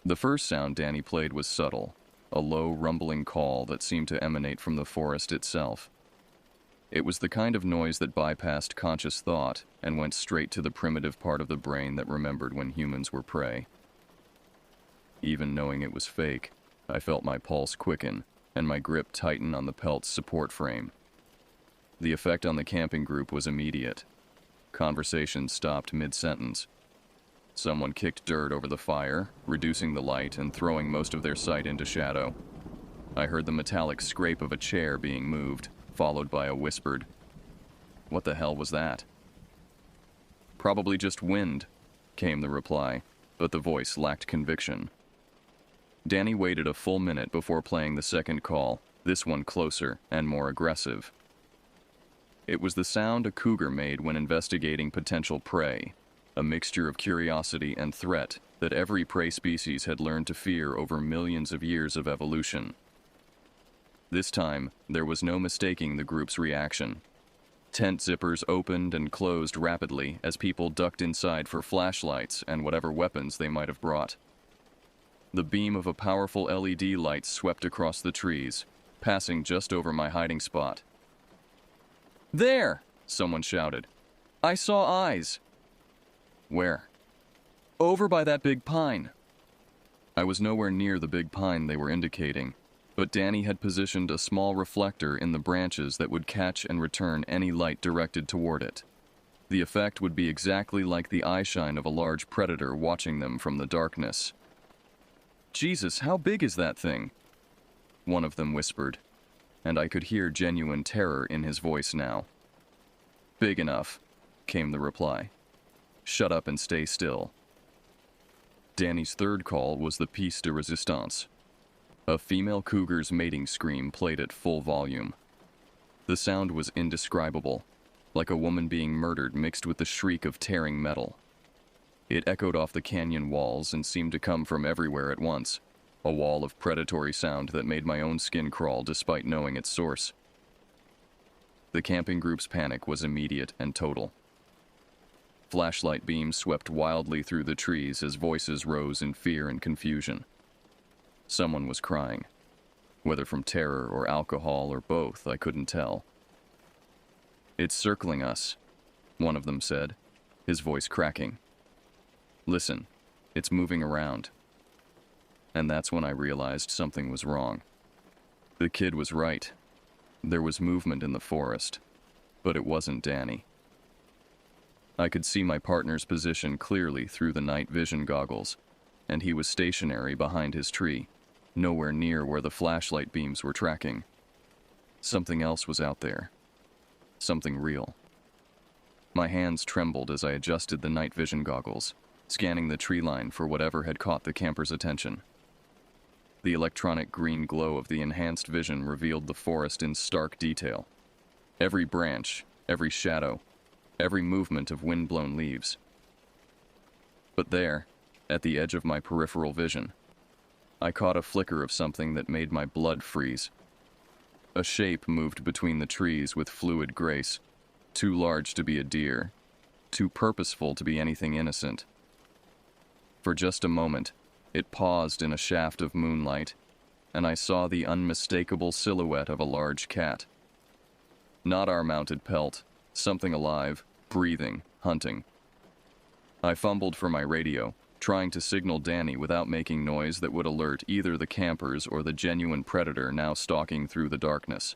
The first sound Danny played was subtle, a low, rumbling call that seemed to emanate from the forest itself. It was the kind of noise that bypassed conscious thought and went straight to the primitive part of the brain that remembered when humans were prey. Even knowing it was fake, I felt my pulse quicken and my grip tighten on the pelt's support frame. The effect on the camping group was immediate. Conversation stopped mid-sentence. Someone kicked dirt over the fire, reducing the light and throwing most of their sight into shadow. I heard the metallic scrape of a chair being moved, followed by a whispered, "What the hell was that?" "Probably just wind," came the reply, but the voice lacked conviction. Danny waited a full minute before playing the second call, this one closer and more aggressive. It was the sound a cougar made when investigating potential prey, a mixture of curiosity and threat that every prey species had learned to fear over millions of years of evolution. This time, there was no mistaking the group's reaction. Tent zippers opened and closed rapidly as people ducked inside for flashlights and whatever weapons they might have brought. The beam of a powerful LED light swept across the trees, passing just over my hiding spot. "There!" someone shouted. "I saw eyes." "Where?" "Over by that big pine." I was nowhere near the big pine they were indicating, but Danny had positioned a small reflector in the branches that would catch and return any light directed toward it. The effect would be exactly like the eyeshine of a large predator watching them from the darkness. "Jesus, how big is that thing?" one of them whispered. and I could hear genuine terror in his voice now. "Big enough," came the reply. "Shut up and stay still." Danny's third call was the piece de resistance. A female cougar's mating scream played at full volume. The sound was indescribable, like a woman being murdered mixed with the shriek of tearing metal. It echoed off the canyon walls and seemed to come from everywhere at once, a wall of predatory sound that made my own skin crawl despite knowing its source. The camping group's panic was immediate and total. Flashlight beams swept wildly through the trees as voices rose in fear and confusion. Someone was crying. Whether from terror or alcohol or both, I couldn't tell. "It's circling us," one of them said, his voice cracking. "Listen, it's moving around." And that's when I realized something was wrong. The kid was right. There was movement in the forest, but it wasn't Danny. I could see my partner's position clearly through the night vision goggles, and he was stationary behind his tree, nowhere near where the flashlight beams were tracking. Something else was out there. Something real. My hands trembled as I adjusted the night vision goggles, scanning the tree line for whatever had caught the camper's attention. The electronic green glow of the enhanced vision revealed the forest in stark detail. Every branch, every shadow, every movement of wind-blown leaves. But there, at the edge of my peripheral vision, I caught a flicker of something that made my blood freeze. A shape moved between the trees with fluid grace, too large to be a deer, too purposeful to be anything innocent. For just a moment, it paused in a shaft of moonlight, and I saw the unmistakable silhouette of a large cat. Not our mounted pelt, something alive, breathing, hunting. I fumbled for my radio, trying to signal Danny without making noise that would alert either the campers or the genuine predator now stalking through the darkness.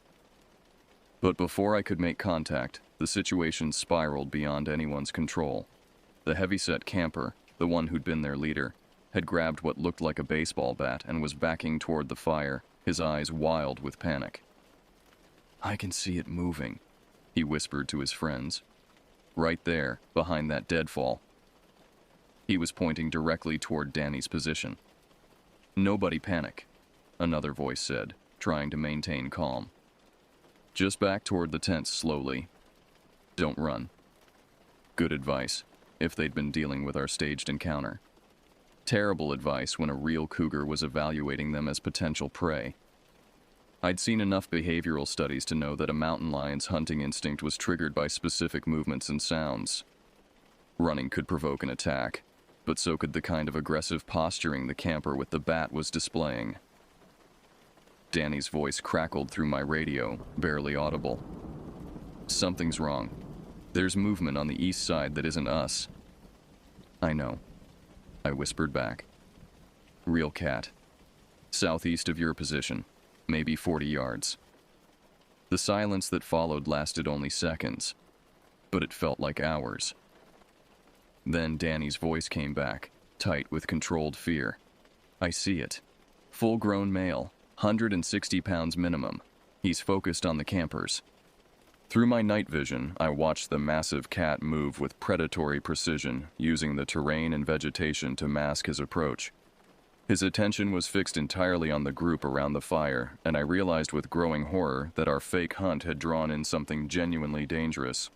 But before I could make contact, the situation spiraled beyond anyone's control. The heavyset camper, the one who'd been their leader, had grabbed what looked like a baseball bat and was backing toward the fire, his eyes wild with panic. "I can see it moving," he whispered to his friends. "Right there, behind that deadfall." He was pointing directly toward Danny's position. "Nobody panic," another voice said, trying to maintain calm. "Just back toward the tents slowly. Don't run." Good advice, if they'd been dealing with our staged encounter. Terrible advice when a real cougar was evaluating them as potential prey. I'd seen enough behavioral studies to know that a mountain lion's hunting instinct was triggered by specific movements and sounds. Running could provoke an attack, but so could the kind of aggressive posturing the camper with the bat was displaying. Danny's voice crackled through my radio, barely audible. "Something's wrong. There's movement on the east side that isn't us." "I know," I whispered back. "Real cat. Southeast of your position, maybe 40 yards. The silence that followed lasted only seconds, but it felt like hours. Then Danny's voice came back, tight with controlled fear. "I see it. Full-grown male, 160 pounds minimum. He's focused on the campers." Through my night vision, I watched the massive cat move with predatory precision, using the terrain and vegetation to mask his approach. His attention was fixed entirely on the group around the fire, and I realized with growing horror that our fake hunt had drawn in something genuinely dangerous.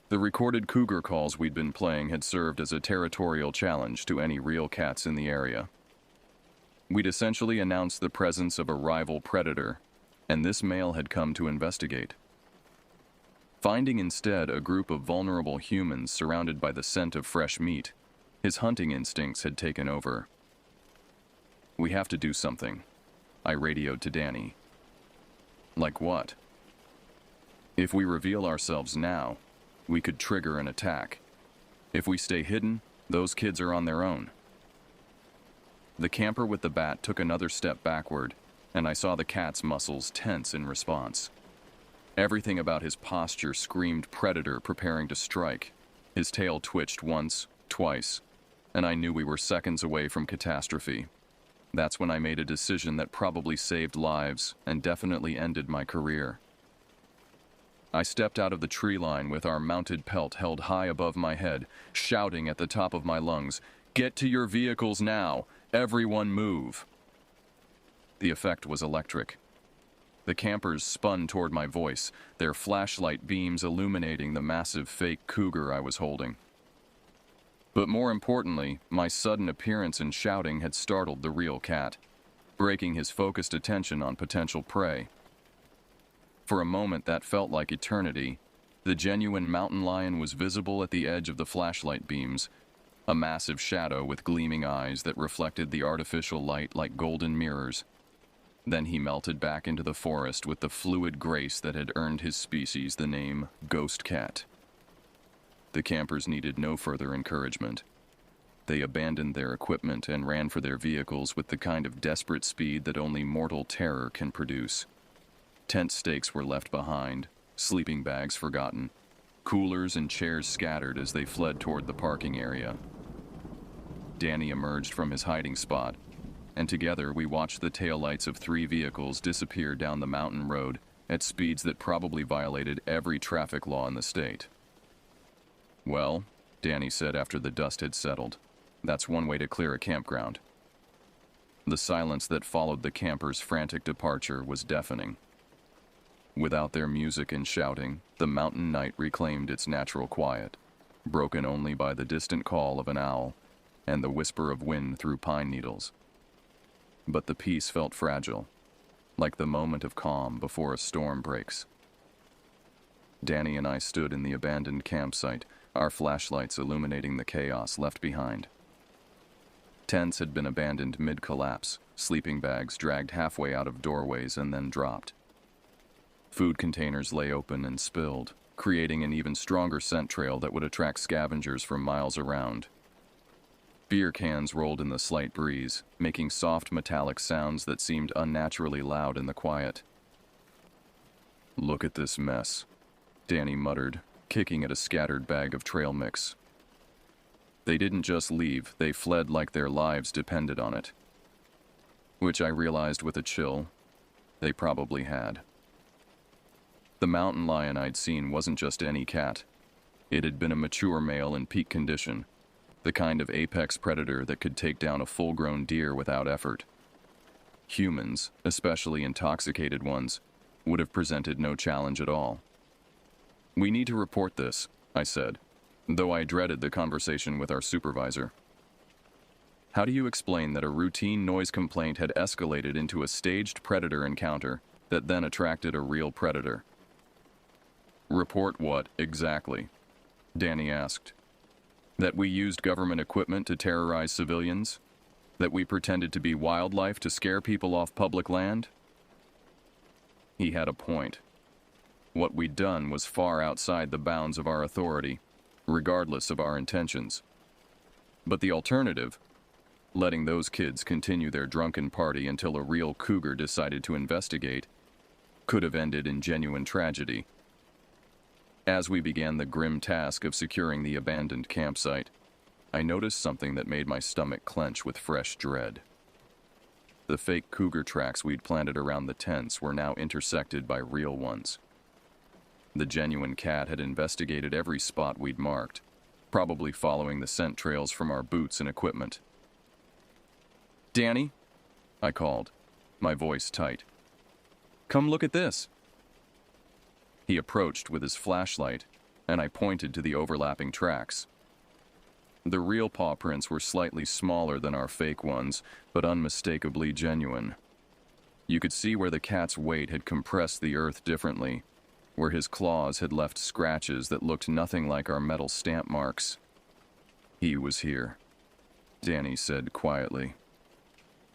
The recorded cougar calls we'd been playing had served as a territorial challenge to any real cats in the area. We'd essentially announced the presence of a rival predator, and this male had come to investigate. Finding instead a group of vulnerable humans surrounded by the scent of fresh meat, his hunting instincts had taken over. "We have to do something," I radioed to Danny. "Like what?" "If we reveal ourselves now, we could trigger an attack. If we stay hidden, those kids are on their own." The camper with the bat took another step backward, and I saw the cat's muscles tense in response. Everything about his posture screamed predator preparing to strike. His tail twitched once, twice, and I knew we were seconds away from catastrophe. That's when I made a decision that probably saved lives and definitely ended my career. I stepped out of the tree line with our mounted pelt held high above my head, shouting at the top of my lungs, "Get to your vehicles now! Everyone move!" The effect was electric. The campers spun toward my voice, their flashlight beams illuminating the massive fake cougar I was holding. But more importantly, my sudden appearance and shouting had startled the real cat, breaking his focused attention on potential prey. For a moment that felt like eternity, the genuine mountain lion was visible at the edge of the flashlight beams, a massive shadow with gleaming eyes that reflected the artificial light like golden mirrors. Then he melted back into the forest with the fluid grace that had earned his species the name Ghost Cat. The campers needed no further encouragement. They abandoned their equipment and ran for their vehicles with the kind of desperate speed that only mortal terror can produce. Tent stakes were left behind, sleeping bags forgotten, coolers and chairs scattered as they fled toward the parking area. Danny emerged from his hiding spot, and together we watched the taillights of 3 vehicles disappear down the mountain road at speeds that probably violated every traffic law in the state. "Well," Danny said after the dust had settled, "that's one way to clear a campground." The silence that followed the campers' frantic departure was deafening. Without their music and shouting, the mountain night reclaimed its natural quiet, broken only by the distant call of an owl and the whisper of wind through pine needles. But the peace felt fragile, like the moment of calm before a storm breaks. Danny and I stood in the abandoned campsite, our flashlights illuminating the chaos left behind. Tents had been abandoned mid-collapse, sleeping bags dragged halfway out of doorways and then dropped. Food containers lay open and spilled, creating an even stronger scent trail that would attract scavengers from miles around. Beer cans rolled in the slight breeze, making soft metallic sounds that seemed unnaturally loud in the quiet. "Look at this mess," Danny muttered, kicking at a scattered bag of trail mix. They didn't just leave, they fled like their lives depended on it. Which I realized with a chill, they probably had. The mountain lion I'd seen wasn't just any cat. It had been a mature male in peak condition, the kind of apex predator that could take down a full-grown deer without effort. Humans, especially intoxicated ones, would have presented no challenge at all. "We need to report this," I said, though I dreaded the conversation with our supervisor. "How do you explain that a routine noise complaint had escalated into a staged predator encounter that then attracted a real predator?" "Report what, exactly?" Danny asked. "That we used government equipment to terrorize civilians? That we pretended to be wildlife to scare people off public land?" He had a point. What we'd done was far outside the bounds of our authority, regardless of our intentions. But the alternative, letting those kids continue their drunken party until a real cougar decided to investigate, could have ended in genuine tragedy. As we began the grim task of securing the abandoned campsite, I noticed something that made my stomach clench with fresh dread. The fake cougar tracks we'd planted around the tents were now intersected by real ones. The genuine cat had investigated every spot we'd marked, probably following the scent trails from our boots and equipment. "Danny," I called, my voice tight. "Come look at this." He approached with his flashlight, and I pointed to the overlapping tracks. The real paw prints were slightly smaller than our fake ones, but unmistakably genuine. You could see where the cat's weight had compressed the earth differently, where his claws had left scratches that looked nothing like our metal stamp marks. "He was here," Danny said quietly.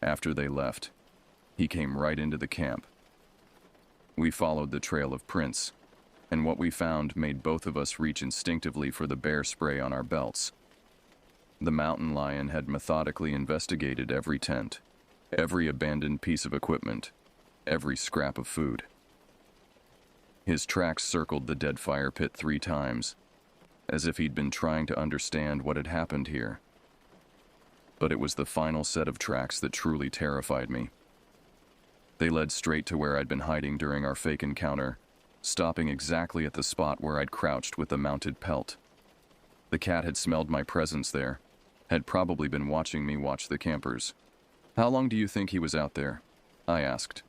"After they left, he came right into the camp. We followed the trail of prints, and what we found made both of us reach instinctively for the bear spray on our belts. The mountain lion had methodically investigated every tent, every abandoned piece of equipment, every scrap of food. His tracks circled the dead fire pit 3 times, as if he'd been trying to understand what had happened here. but it was the final set of tracks that truly terrified me. They led straight to where I'd been hiding during our fake encounter, stopping exactly at the spot where I'd crouched with the mounted pelt. The cat had smelled my presence there, had probably been watching me watch the campers. "How long do you think he was out there?" I asked.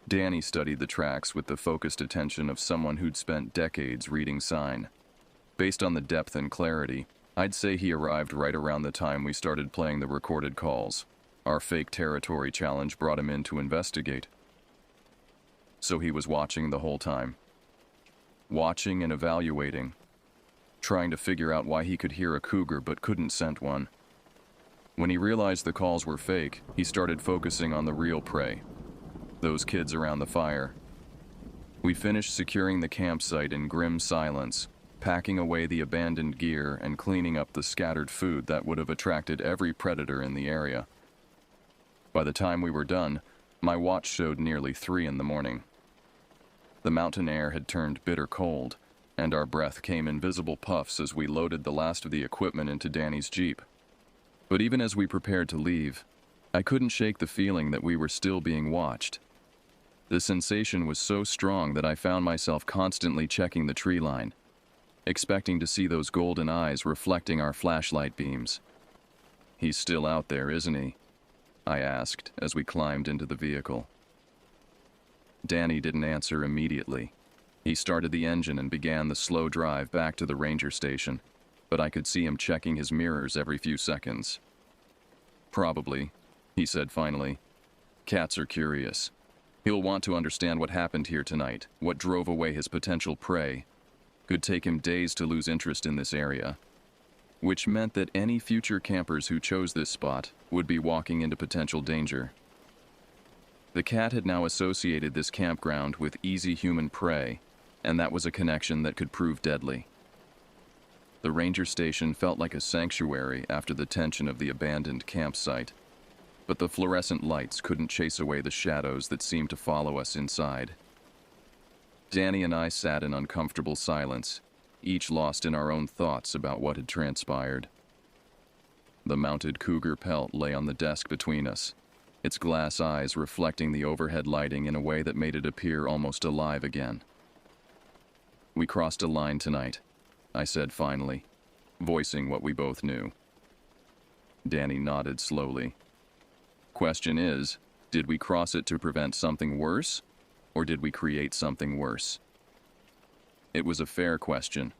Danny studied the tracks with the focused attention of someone who'd spent decades reading sign. Based on the depth and clarity, I'd say he arrived right around the time we started playing the recorded calls. Our fake territory challenge brought him in to investigate. So he was watching the whole time. Watching and evaluating. Trying to figure out why he could hear a cougar but couldn't scent one. When he realized the calls were fake, he started focusing on the real prey. Those kids around the fire. We finished securing the campsite in grim silence, packing away the abandoned gear and cleaning up the scattered food that would have attracted every predator in the area. By the time we were done, my watch showed nearly 3 in the morning. The mountain air had turned bitter cold, and our breath came in visible puffs as we loaded the last of the equipment into Danny's Jeep. But even as we prepared to leave, I couldn't shake the feeling that we were still being watched. The sensation was so strong that I found myself constantly checking the tree line, expecting to see those golden eyes reflecting our flashlight beams. "He's still out there, isn't he?" I asked as we climbed into the vehicle. Danny didn't answer immediately. He started the engine and began the slow drive back to the ranger station, but I could see him checking his mirrors every few seconds. "Probably," he said finally. "Cats are curious. He'll want to understand what happened here tonight, what drove away his potential prey. Could take him days to lose interest in this area." Which meant that any future campers who chose this spot would be walking into potential danger. The cat had now associated this campground with easy human prey, and that was a connection that could prove deadly. The ranger station felt like a sanctuary after the tension of the abandoned campsite, but the fluorescent lights couldn't chase away the shadows that seemed to follow us inside. Danny and I sat in uncomfortable silence, each lost in our own thoughts about what had transpired. The mounted cougar pelt lay on the desk between us, its glass eyes reflecting the overhead lighting in a way that made it appear almost alive again. "We crossed a line tonight," I said finally, voicing what we both knew. Danny nodded slowly. "Question is, did we cross it to prevent something worse, or did we create something worse?" It was a fair question.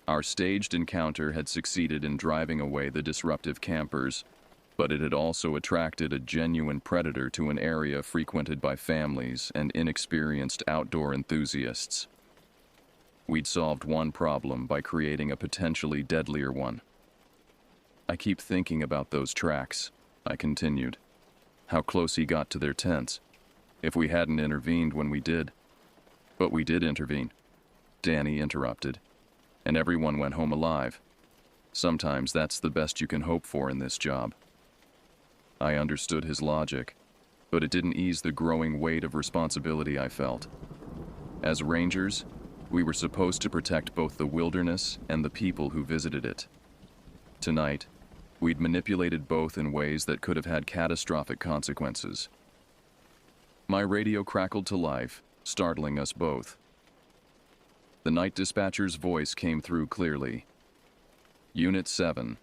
Our staged encounter had succeeded in driving away the disruptive campers, but it had also attracted a genuine predator to an area frequented by families and inexperienced outdoor enthusiasts. We'd solved one problem by creating a potentially deadlier one. "I keep thinking about those tracks," I continued. "How close he got to their tents. If we hadn't intervened when we did." "But we did intervene," Danny interrupted, "and everyone went home alive. Sometimes that's the best you can hope for in this job." I understood his logic, but it didn't ease the growing weight of responsibility I felt. As rangers, we were supposed to protect both the wilderness and the people who visited it. Tonight, we'd manipulated both in ways that could have had catastrophic consequences. My radio crackled to life, startling us both. The night dispatcher's voice came through clearly. "Unit 7,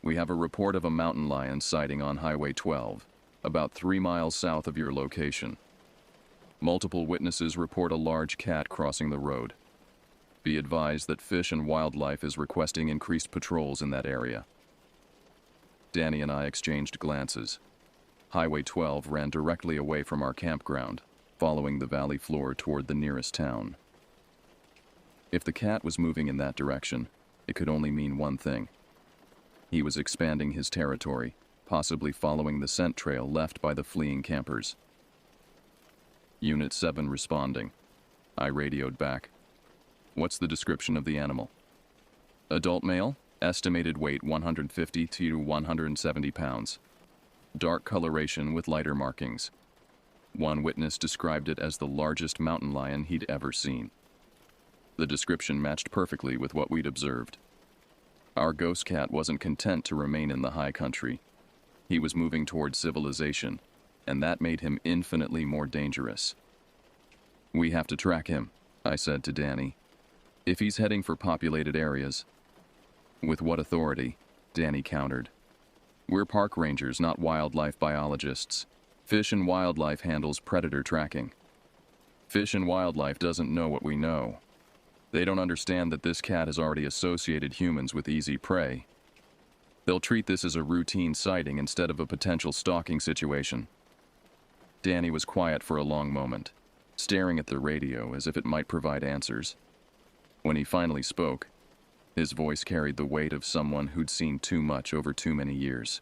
we have a report of a mountain lion sighting on Highway 12, about 3 miles south of your location. Multiple witnesses report a large cat crossing the road. Be advised that Fish and Wildlife is requesting increased patrols in that area." Danny and I exchanged glances. Highway 12 ran directly away from our campground, following the valley floor toward the nearest town. If the cat was moving in that direction, it could only mean one thing. He was expanding his territory, possibly following the scent trail left by the fleeing campers. "Unit 7 responding." I radioed back. "What's the description of the animal?" "Adult male, estimated weight 150 to 170 pounds. Dark coloration with lighter markings. One witness described it as the largest mountain lion he'd ever seen." The description matched perfectly with what we'd observed. Our ghost cat wasn't content to remain in the high country. He was moving toward civilization, and that made him infinitely more dangerous. "We have to track him," I said to Danny. "If he's heading for populated areas." "With what authority?" Danny countered. "We're park rangers, not wildlife biologists. Fish and Wildlife handles predator tracking. Fish and Wildlife doesn't know what we know. They don't understand that this cat has already associated humans with easy prey. They'll treat this as a routine sighting instead of a potential stalking situation." Danny was quiet for a long moment, staring at the radio as if it might provide answers. When he finally spoke, his voice carried the weight of someone who'd seen too much over too many years.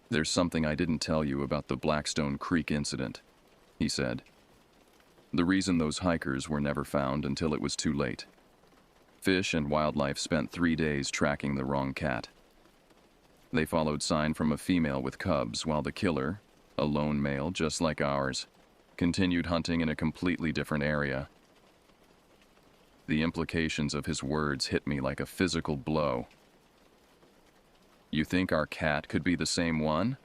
"There's something I didn't tell you about the Blackstone Creek incident," he said. "The reason those hikers were never found until it was too late. Fish and Wildlife spent 3 days tracking the wrong cat. They followed sign from a female with cubs while the killer, a lone male just like ours, continued hunting in a completely different area." The implications of his words hit me like a physical blow. "You think our cat could be the same one?"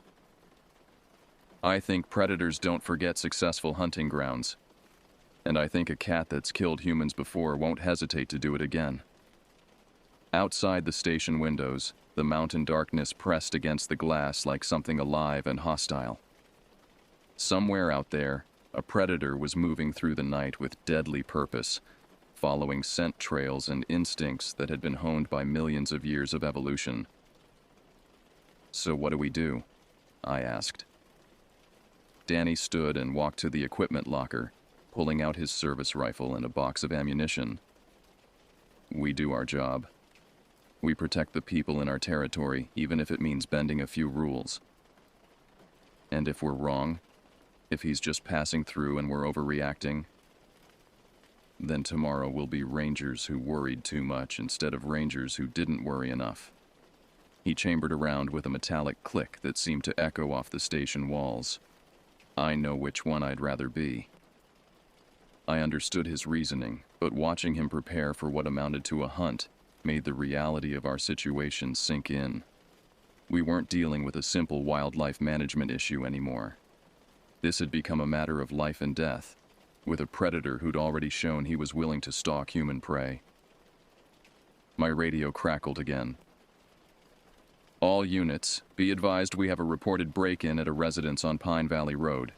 "I think predators don't forget successful hunting grounds. And I think a cat that's killed humans before won't hesitate to do it again." Outside the station windows, the mountain darkness pressed against the glass like something alive and hostile. Somewhere out there, a predator was moving through the night with deadly purpose, following scent trails and instincts that had been honed by millions of years of evolution. "So what do we do?" I asked. Danny stood and walked to the equipment locker, pulling out his service rifle and a box of ammunition. "We do our job. We protect the people in our territory, even if it means bending a few rules. And if we're wrong, if he's just passing through and we're overreacting, then tomorrow we'll be rangers who worried too much instead of rangers who didn't worry enough." He chambered around with a metallic click that seemed to echo off the station walls. "I know which one I'd rather be." I understood his reasoning, but watching him prepare for what amounted to a hunt made the reality of our situation sink in. We weren't dealing with a simple wildlife management issue anymore. This had become a matter of life and death, with a predator who'd already shown he was willing to stalk human prey. My radio crackled again. "All units, be advised we have a reported break-in at a residence on Pine Valley Road.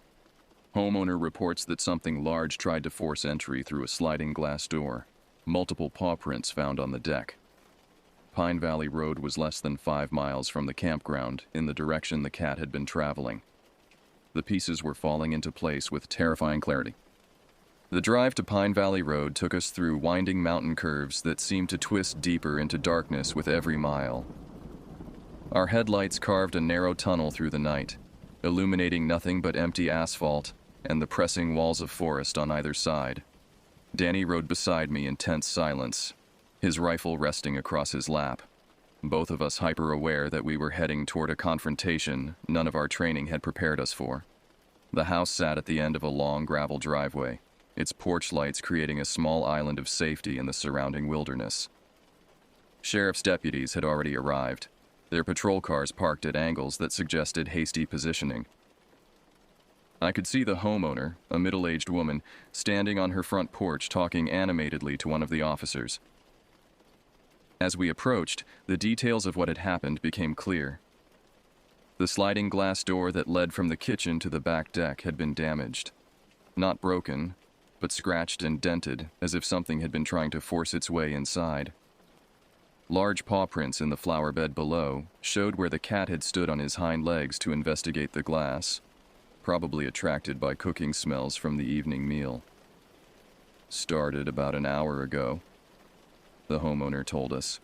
Homeowner reports that something large tried to force entry through a sliding glass door. Multiple paw prints found on the deck. Pine Valley Road was less than 5 miles from the campground in the direction the cat had been traveling." The pieces were falling into place with terrifying clarity. The drive to Pine Valley Road took us through winding mountain curves that seemed to twist deeper into darkness with every mile. Our headlights carved a narrow tunnel through the night, illuminating nothing but empty asphalt and the pressing walls of forest on either side. Danny rode beside me in tense silence, his rifle resting across his lap. Both of us hyper-aware that we were heading toward a confrontation none of our training had prepared us for. The house sat at the end of a long gravel driveway, its porch lights creating a small island of safety in the surrounding wilderness. Sheriff's deputies had already arrived, their patrol cars parked at angles that suggested hasty positioning. I could see the homeowner, a middle-aged woman, standing on her front porch talking animatedly to one of the officers. As we approached, the details of what had happened became clear. The sliding glass door that led from the kitchen to the back deck had been damaged. Not broken, but scratched and dented, as if something had been trying to force its way inside. Large paw prints in the flower bed below showed where the cat had stood on his hind legs to investigate the glass, probably attracted by cooking smells from the evening meal. "Started about an hour ago," the homeowner told us,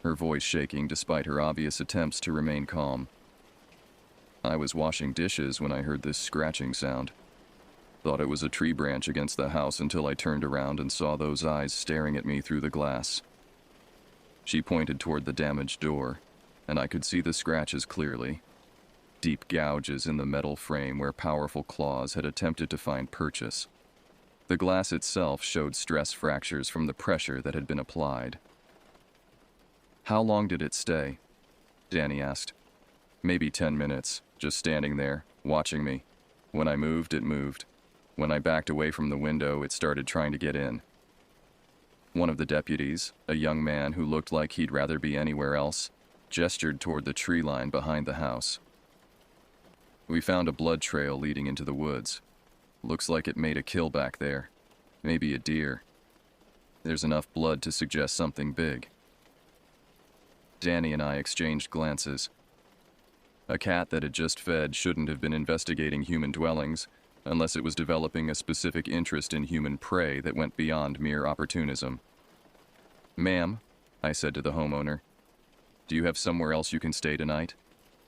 her voice shaking despite her obvious attempts to remain calm. "I was washing dishes when I heard this scratching sound. Thought it was a tree branch against the house until I turned around and saw those eyes staring at me through the glass." She pointed toward the damaged door, and I could see the scratches clearly. Deep gouges in the metal frame where powerful claws had attempted to find purchase. The glass itself showed stress fractures from the pressure that had been applied. "How long did it stay?" Danny asked. Maybe 10 minutes, just standing there, watching me. When I moved, it moved. When I backed away from the window, it started trying to get in. One of the deputies, a young man who looked like he'd rather be anywhere else, gestured toward the tree line behind the house. We found a blood trail leading into the woods. Looks like it made a kill back there. Maybe a deer. There's enough blood to suggest something big. Danny and I exchanged glances. A cat that had just fed shouldn't have been investigating human dwellings unless it was developing a specific interest in human prey that went beyond mere opportunism. "Ma'am," I said to the homeowner, "do you have somewhere else you can stay tonight?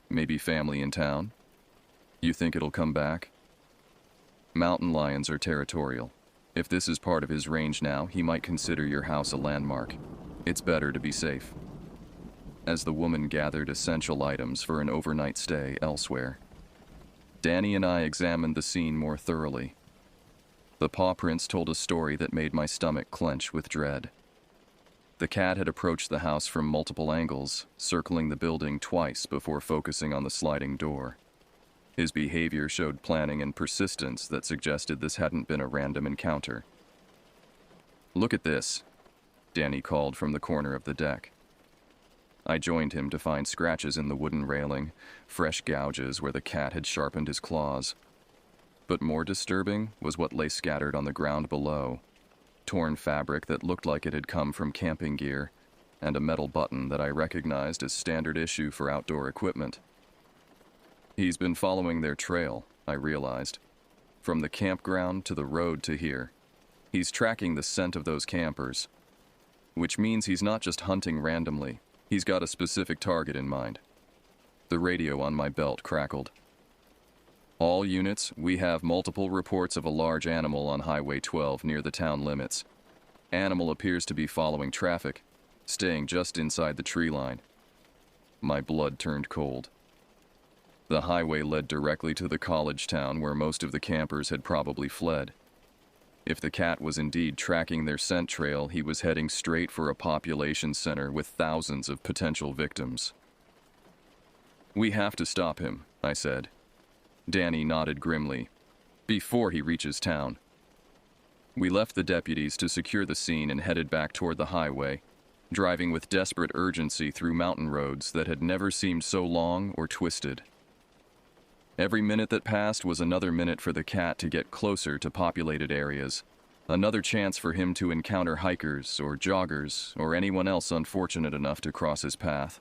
Maybe family in town? You think it'll come back?" Mountain lions are territorial. If this is part of his range now, he might consider your house a landmark. It's better to be safe. As the woman gathered essential items for an overnight stay elsewhere, Danny and I examined the scene more thoroughly. The paw prints told a story that made my stomach clench with dread. The cat had approached the house from multiple angles, circling the building twice before focusing on the sliding door. His behavior showed planning and persistence that suggested this hadn't been a random encounter. "Look at this," Danny called from the corner of the deck. I joined him to find scratches in the wooden railing, fresh gouges where the cat had sharpened his claws. But more disturbing was what lay scattered on the ground below. Torn fabric that looked like it had come from camping gear, and a metal button that I recognized as standard issue for outdoor equipment. He's been following their trail, I realized. From the campground to the road to here. He's tracking the scent of those campers. Which means he's not just hunting randomly. He's got a specific target in mind. The radio on my belt crackled. "All units, we have multiple reports of a large animal on Highway 12 near the town limits. Animal appears to be following traffic, staying just inside the tree line." My blood turned cold. The highway led directly to the college town where most of the campers had probably fled. If the cat was indeed tracking their scent trail, he was heading straight for a population center with thousands of potential victims. "We have to stop him," I said. Danny nodded grimly. "Before he reaches town." We left the deputies to secure the scene and headed back toward the highway, driving with desperate urgency through mountain roads that had never seemed so long or twisted. Every minute that passed was another minute for the cat to get closer to populated areas, another chance for him to encounter hikers or joggers or anyone else unfortunate enough to cross his path.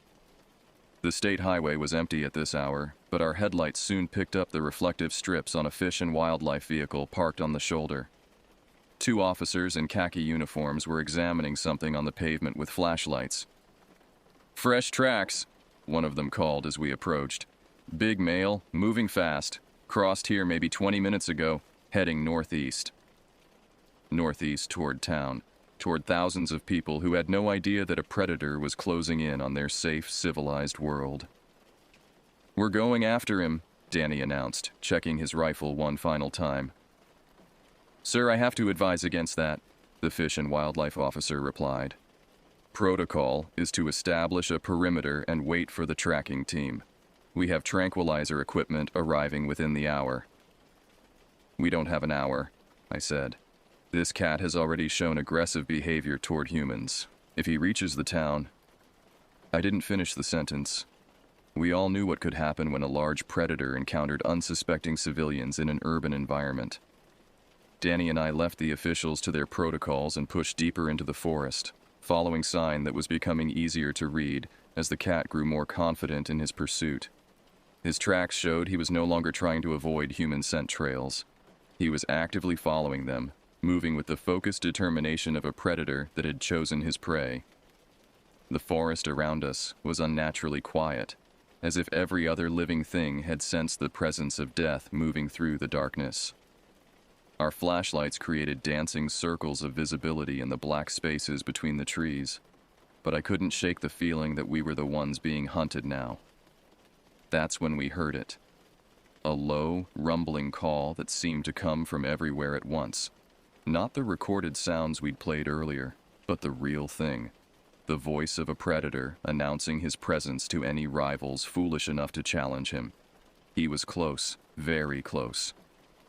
The state highway was empty at this hour, but our headlights soon picked up the reflective strips on a fish and wildlife vehicle parked on the shoulder. Two officers in khaki uniforms were examining something on the pavement with flashlights. "Fresh tracks," one of them called as we approached. "Big male, moving fast. Crossed here maybe 20 minutes ago, heading northeast." Northeast toward town, toward thousands of people who had no idea that a predator was closing in on their safe, civilized world. "We're going after him," Danny announced, checking his rifle one final time. "Sir, I have to advise against that," the fish and wildlife officer replied. "Protocol is to establish a perimeter and wait for the tracking team. We have tranquilizer equipment arriving within the hour." "We don't have an hour," I said. "This cat has already shown aggressive behavior toward humans. If he reaches the town..." I didn't finish the sentence. We all knew what could happen when a large predator encountered unsuspecting civilians in an urban environment. Danny and I left the officials to their protocols and pushed deeper into the forest, following sign that was becoming easier to read as the cat grew more confident in his pursuit. His tracks showed he was no longer trying to avoid human scent trails. He was actively following them, moving with the focused determination of a predator that had chosen his prey. The forest around us was unnaturally quiet, as if every other living thing had sensed the presence of death moving through the darkness. Our flashlights created dancing circles of visibility in the black spaces between the trees, but I couldn't shake the feeling that we were the ones being hunted now. That's when we heard it. A low, rumbling call that seemed to come from everywhere at once. Not the recorded sounds we'd played earlier, but the real thing. the voice of a predator announcing his presence to any rivals foolish enough to challenge him. He was close, very close.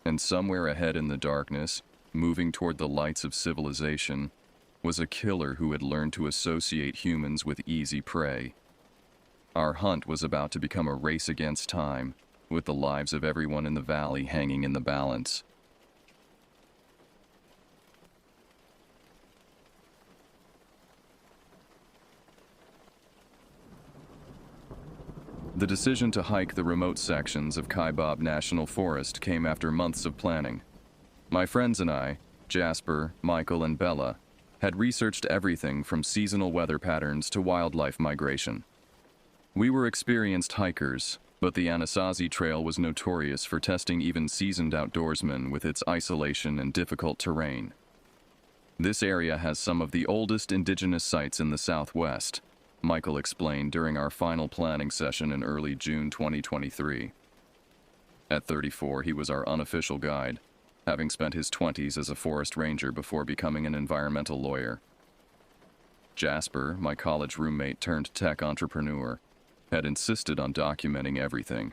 And somewhere ahead in the darkness, moving toward the lights of civilization, was a killer who had learned to associate humans with easy prey. Our hunt was about to become a race against time, with the lives of everyone in the valley hanging in the balance. The decision to hike the remote sections of Kaibab National Forest came after months of planning. My friends and I, Jasper, Michael, and Bella, had researched everything from seasonal weather patterns to wildlife migration. We were experienced hikers, but the Anasazi Trail was notorious for testing even seasoned outdoorsmen with its isolation and difficult terrain. This area has some of the oldest indigenous sites in the Southwest, Michael explained during our final planning session in early June 2023. At 34, he was our unofficial guide, having spent his 20s as a forest ranger before becoming an environmental lawyer. Jasper, my college roommate turned tech entrepreneur, had insisted on documenting everything.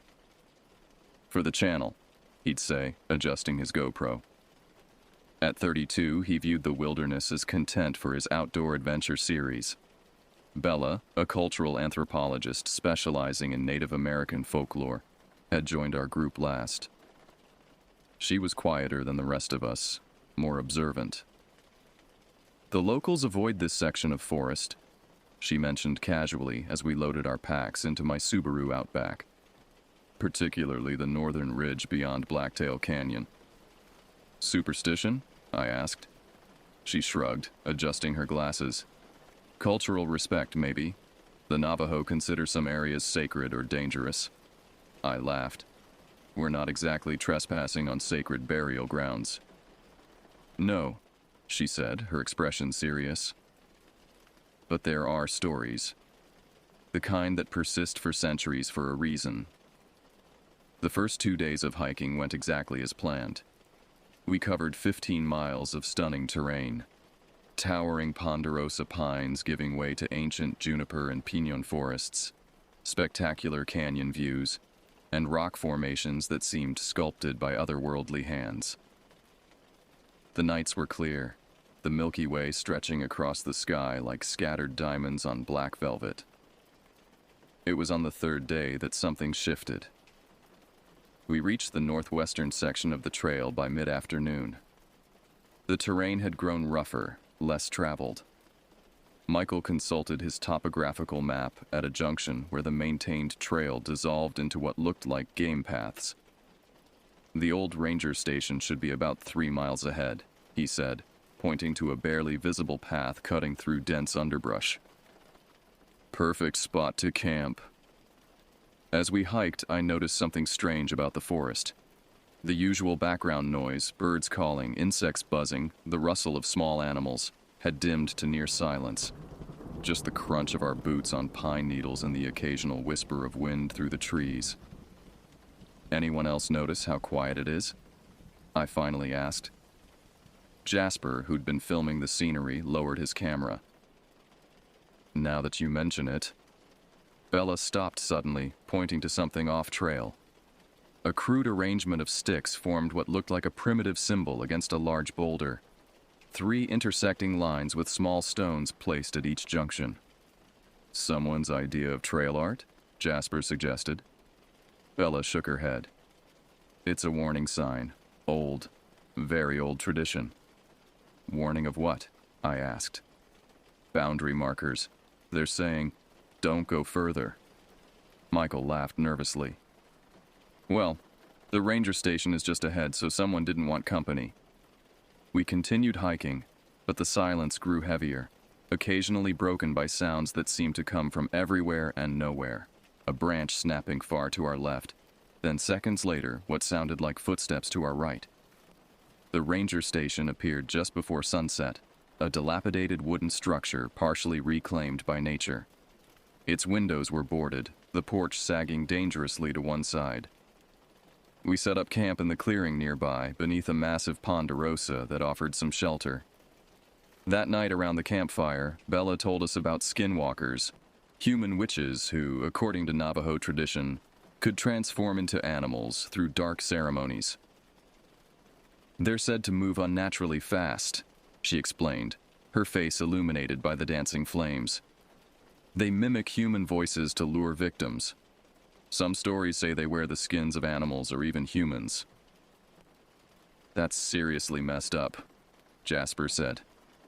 For the channel, he'd say, adjusting his GoPro. At 32, he viewed the wilderness as content for his outdoor adventure series. Bella, a cultural anthropologist specializing in Native American folklore, had joined our group last. She was quieter than the rest of us, more observant. The locals avoid this section of forest, she mentioned casually as we loaded our packs into my Subaru Outback, particularly the northern ridge beyond Blacktail Canyon. Superstition? I asked. She shrugged, adjusting her glasses. Cultural respect, maybe. The Navajo consider some areas sacred or dangerous. I laughed. We're not exactly trespassing on sacred burial grounds. No, she said, her expression serious. But there are stories. The kind that persist for centuries for a reason. The first 2 days of hiking went exactly as planned. We covered 15 miles of stunning terrain. Towering ponderosa pines giving way to ancient juniper and pinon forests, spectacular canyon views, and rock formations that seemed sculpted by otherworldly hands. The nights were clear, the Milky Way stretching across the sky like scattered diamonds on black velvet. It was on the third day that something shifted. We reached the northwestern section of the trail by mid-afternoon. The terrain had grown rougher, less traveled. Michael consulted his topographical map at a junction where the maintained trail dissolved into what looked like game paths. The old ranger station should be about 3 miles ahead, he said, pointing to a barely visible path cutting through dense underbrush. Perfect spot to camp. As we hiked, I noticed something strange about the forest. The usual background noise, birds calling, insects buzzing, the rustle of small animals, had dimmed to near silence. Just the crunch of our boots on pine needles and the occasional whisper of wind through the trees. Anyone else notice how quiet it is? I finally asked. Jasper, who'd been filming the scenery, lowered his camera. Now that you mention it. Bella stopped suddenly, pointing to something off-trail. A crude arrangement of sticks formed what looked like a primitive symbol against a large boulder. 3 intersecting lines with small stones placed at each junction. Someone's idea of trail art? Jasper suggested. Bella shook her head. It's a warning sign. Old. Very old tradition. Warning of what? I asked. Boundary markers. They're saying, don't go further. Michael laughed nervously. Well, the ranger station is just ahead, so someone didn't want company. We continued hiking, but the silence grew heavier, occasionally broken by sounds that seemed to come from everywhere and nowhere. A branch snapping far to our left, then seconds later, what sounded like footsteps to our right. The ranger station appeared just before sunset, a dilapidated wooden structure partially reclaimed by nature. Its windows were boarded, the porch sagging dangerously to one side. We set up camp in the clearing nearby, beneath a massive ponderosa that offered some shelter. That night around the campfire, Bella told us about skinwalkers, human witches who, according to Navajo tradition, could transform into animals through dark ceremonies. They're said to move unnaturally fast, she explained, her face illuminated by the dancing flames. They mimic human voices to lure victims. Some stories say they wear the skins of animals or even humans. That's seriously messed up, Jasper said,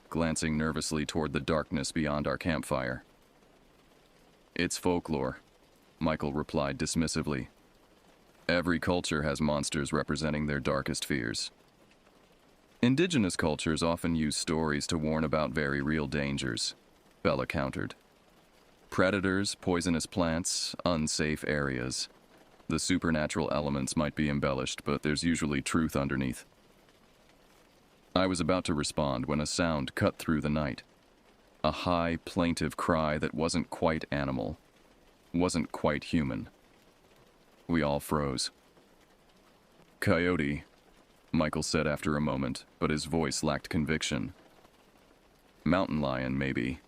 glancing nervously toward the darkness beyond our campfire. It's folklore, Michael replied dismissively. Every culture has monsters representing their darkest fears. Indigenous cultures often use stories to warn about very real dangers, Bella countered. Predators, poisonous plants, unsafe areas. The supernatural elements might be embellished, but there's usually truth underneath. I was about to respond when a sound cut through the night. A high, plaintive cry that wasn't quite animal, wasn't quite human. We all froze. Coyote, Michael said after a moment, but his voice lacked conviction. Mountain lion, maybe,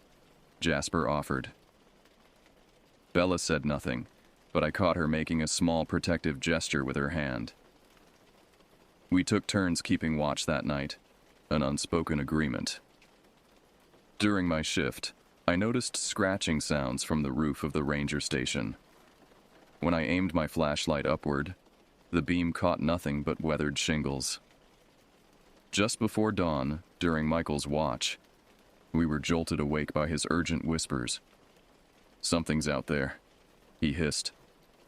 Jasper offered. Bella said nothing, but I caught her making a small protective gesture with her hand. We took turns keeping watch that night, an unspoken agreement. During my shift, I noticed scratching sounds from the roof of the ranger station. When I aimed my flashlight upward, the beam caught nothing but weathered shingles. Just before dawn, during Michael's watch, we were jolted awake by his urgent whispers. Something's out there, he hissed,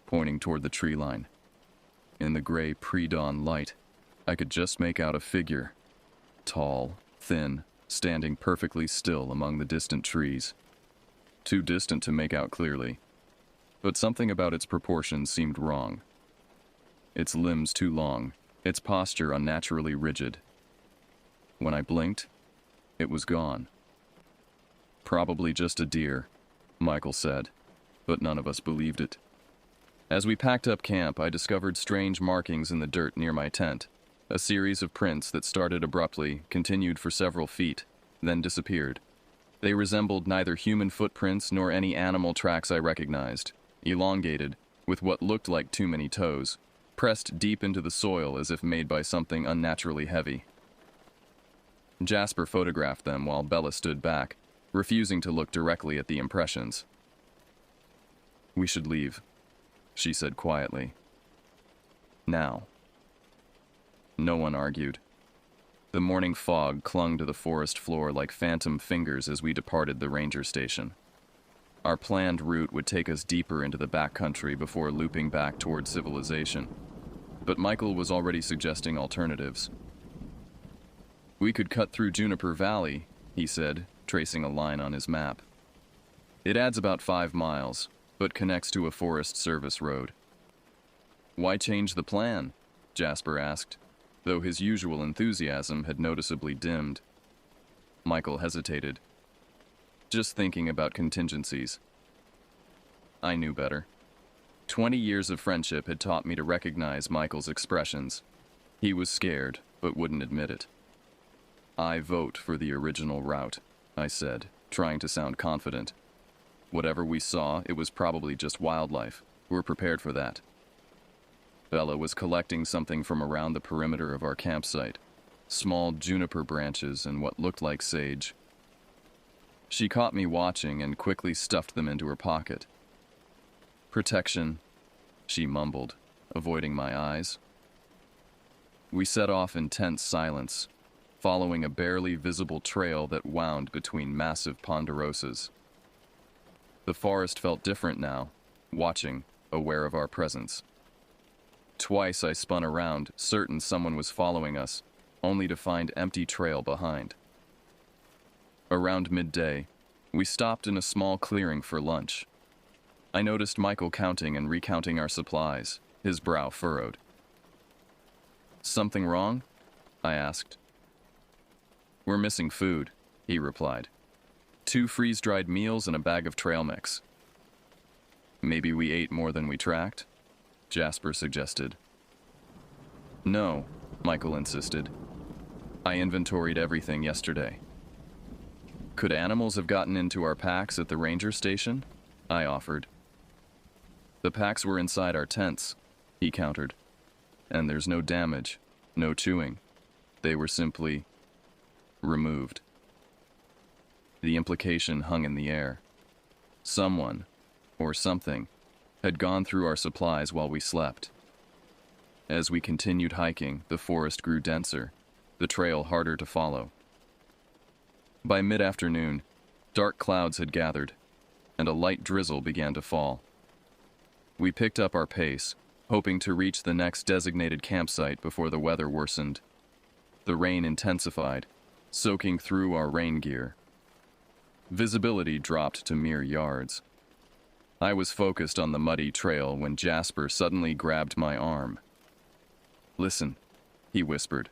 pointing toward the tree line. In the gray pre-dawn light, I could just make out a figure, tall, thin, standing perfectly still among the distant trees. Too distant to make out clearly, but something about its proportions seemed wrong. Its limbs too long, its posture unnaturally rigid. When I blinked, it was gone. Probably just a deer, Michael said, but none of us believed it. As we packed up camp, I discovered strange markings in the dirt near my tent. A series of prints that started abruptly, continued for several feet, then disappeared. They resembled neither human footprints nor any animal tracks I recognized, elongated, with what looked like too many toes, pressed deep into the soil as if made by something unnaturally heavy. Jasper photographed them while Bella stood back, refusing to look directly at the impressions. "We should leave," she said quietly. "Now." No one argued. The morning fog clung to the forest floor like phantom fingers as we departed the ranger station. Our planned route would take us deeper into the backcountry before looping back toward civilization, but Michael was already suggesting alternatives. "We could cut through Juniper Valley," he said, tracing a line on his map. "It adds about 5 miles, but connects to a Forest Service road." "Why change the plan?" Jasper asked, though his usual enthusiasm had noticeably dimmed. Michael hesitated, just thinking about contingencies. I knew better. 20 years of friendship had taught me to recognize Michael's expressions. He was scared, but wouldn't admit it. "I vote for the original route," I said, trying to sound confident. "Whatever we saw, it was probably just wildlife. We're prepared for that." Bella was collecting something from around the perimeter of our campsite, small juniper branches and what looked like sage. She caught me watching and quickly stuffed them into her pocket. "Protection," she mumbled, avoiding my eyes. We set off in tense silence, following a barely visible trail that wound between massive ponderosas. The forest felt different now, watching, aware of our presence. Twice I spun around, certain someone was following us, only to find empty trail behind. Around midday, we stopped in a small clearing for lunch. I noticed Michael counting and recounting our supplies, his brow furrowed. "Something wrong?" I asked. "We're missing food," he replied. 2 freeze-dried meals and a bag of trail mix." "Maybe we ate more than we tracked?" Jasper suggested. "No," Michael insisted. "I inventoried everything yesterday. Could animals have gotten into our packs at the ranger station? I offered. The packs were inside our tents, he countered. And there's no damage, no chewing. They were simply removed. The implication hung in the air. Someone, or something, had gone through our supplies while we slept. As we continued hiking, the forest grew denser, the trail harder to follow. By mid-afternoon, dark clouds had gathered, and a light drizzle began to fall. We picked up our pace, hoping to reach the next designated campsite before the weather worsened. The rain intensified, soaking through our rain gear. Visibility dropped to mere yards. I was focused on the muddy trail when Jasper suddenly grabbed my arm. "Listen," he whispered.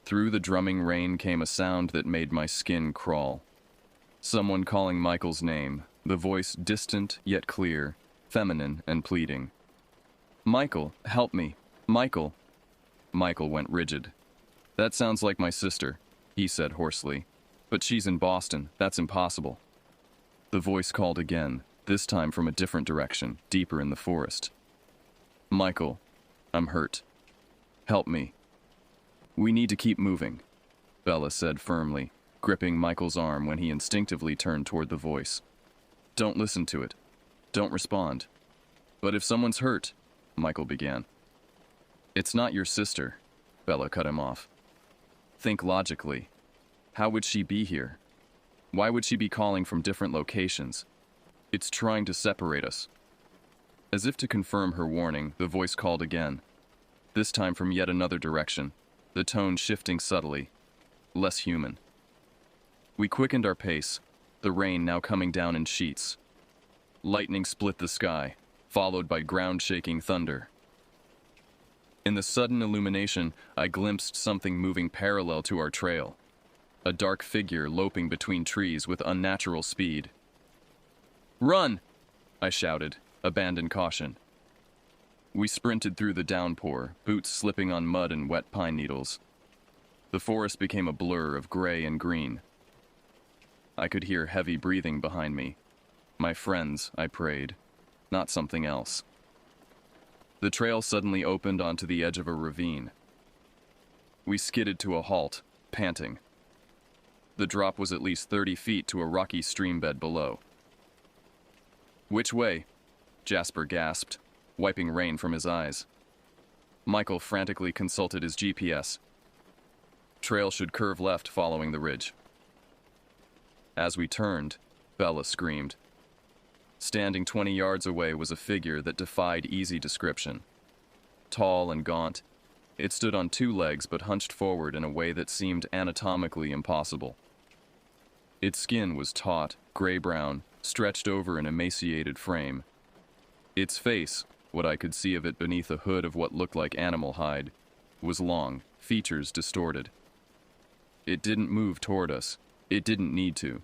Through the drumming rain came a sound that made my skin crawl. Someone calling Michael's name, the voice distant yet clear, feminine and pleading. "Michael, help me. Michael." Michael went rigid. "That sounds like my sister," he said hoarsely. "But she's in Boston. That's impossible." The voice called again, this time from a different direction, deeper in the forest. "Michael, I'm hurt. Help me." "We need to keep moving," Bella said firmly, gripping Michael's arm when he instinctively turned toward the voice. "Don't listen to it. Don't respond." "But if someone's hurt," Michael began. "It's not your sister," Bella cut him off. "Think logically. How would she be here? Why would she be calling from different locations? It's trying to separate us." As if to confirm her warning, the voice called again, this time from yet another direction, the tone shifting subtly, less human. We quickened our pace, the rain now coming down in sheets. Lightning split the sky, followed by ground-shaking thunder. In the sudden illumination, I glimpsed something moving parallel to our trail, a dark figure loping between trees with unnatural speed. "Run!" I shouted, abandon caution. We sprinted through the downpour, boots slipping on mud and wet pine needles. The forest became a blur of gray and green. I could hear heavy breathing behind me. My friends, I prayed, not something else. The trail suddenly opened onto the edge of a ravine. We skidded to a halt, panting. The drop was at least 30 feet to a rocky stream bed below. "Which way?" Jasper gasped, wiping rain from his eyes. Michael frantically consulted his GPS. "Trail should curve left following the ridge." As we turned, Bella screamed. Standing 20 yards away was a figure that defied easy description. Tall and gaunt, it stood on two legs but hunched forward in a way that seemed anatomically impossible. Its skin was taut, gray-brown, stretched over an emaciated frame. Its face, what I could see of it beneath a hood of what looked like animal hide, was long, features distorted. It didn't move toward us. It didn't need to.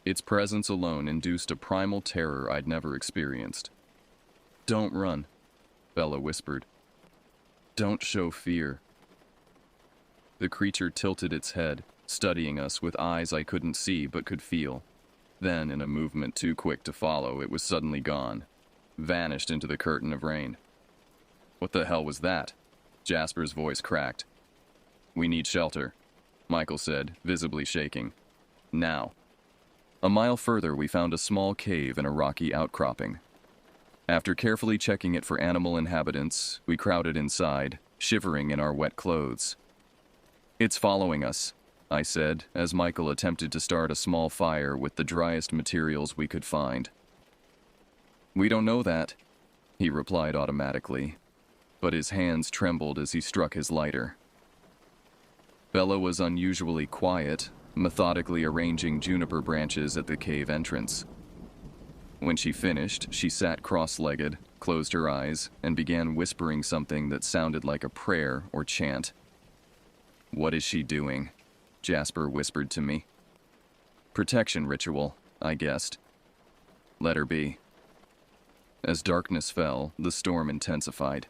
Its presence alone induced a primal terror I'd never experienced. "Don't run," Bella whispered. "Don't show fear." The creature tilted its head, studying us with eyes I couldn't see but could feel. Then, in a movement too quick to follow, it was suddenly gone, vanished into the curtain of rain. "What the hell was that?" Jasper's voice cracked. "We need shelter," Michael said, visibly shaking. "Now." A mile further, we found a small cave in a rocky outcropping. After carefully checking it for animal inhabitants, we crowded inside, shivering in our wet clothes. "It's following us," I said, as Michael attempted to start a small fire with the driest materials we could find. "We don't know that," he replied automatically, but his hands trembled as he struck his lighter. Bella was unusually quiet, methodically arranging juniper branches at the cave entrance. When she finished, she sat cross-legged, closed her eyes, and began whispering something that sounded like a prayer or chant. "What is she doing?" Jasper whispered to me. "Protection ritual," I guessed. "Let her be." As darkness fell, the storm intensified.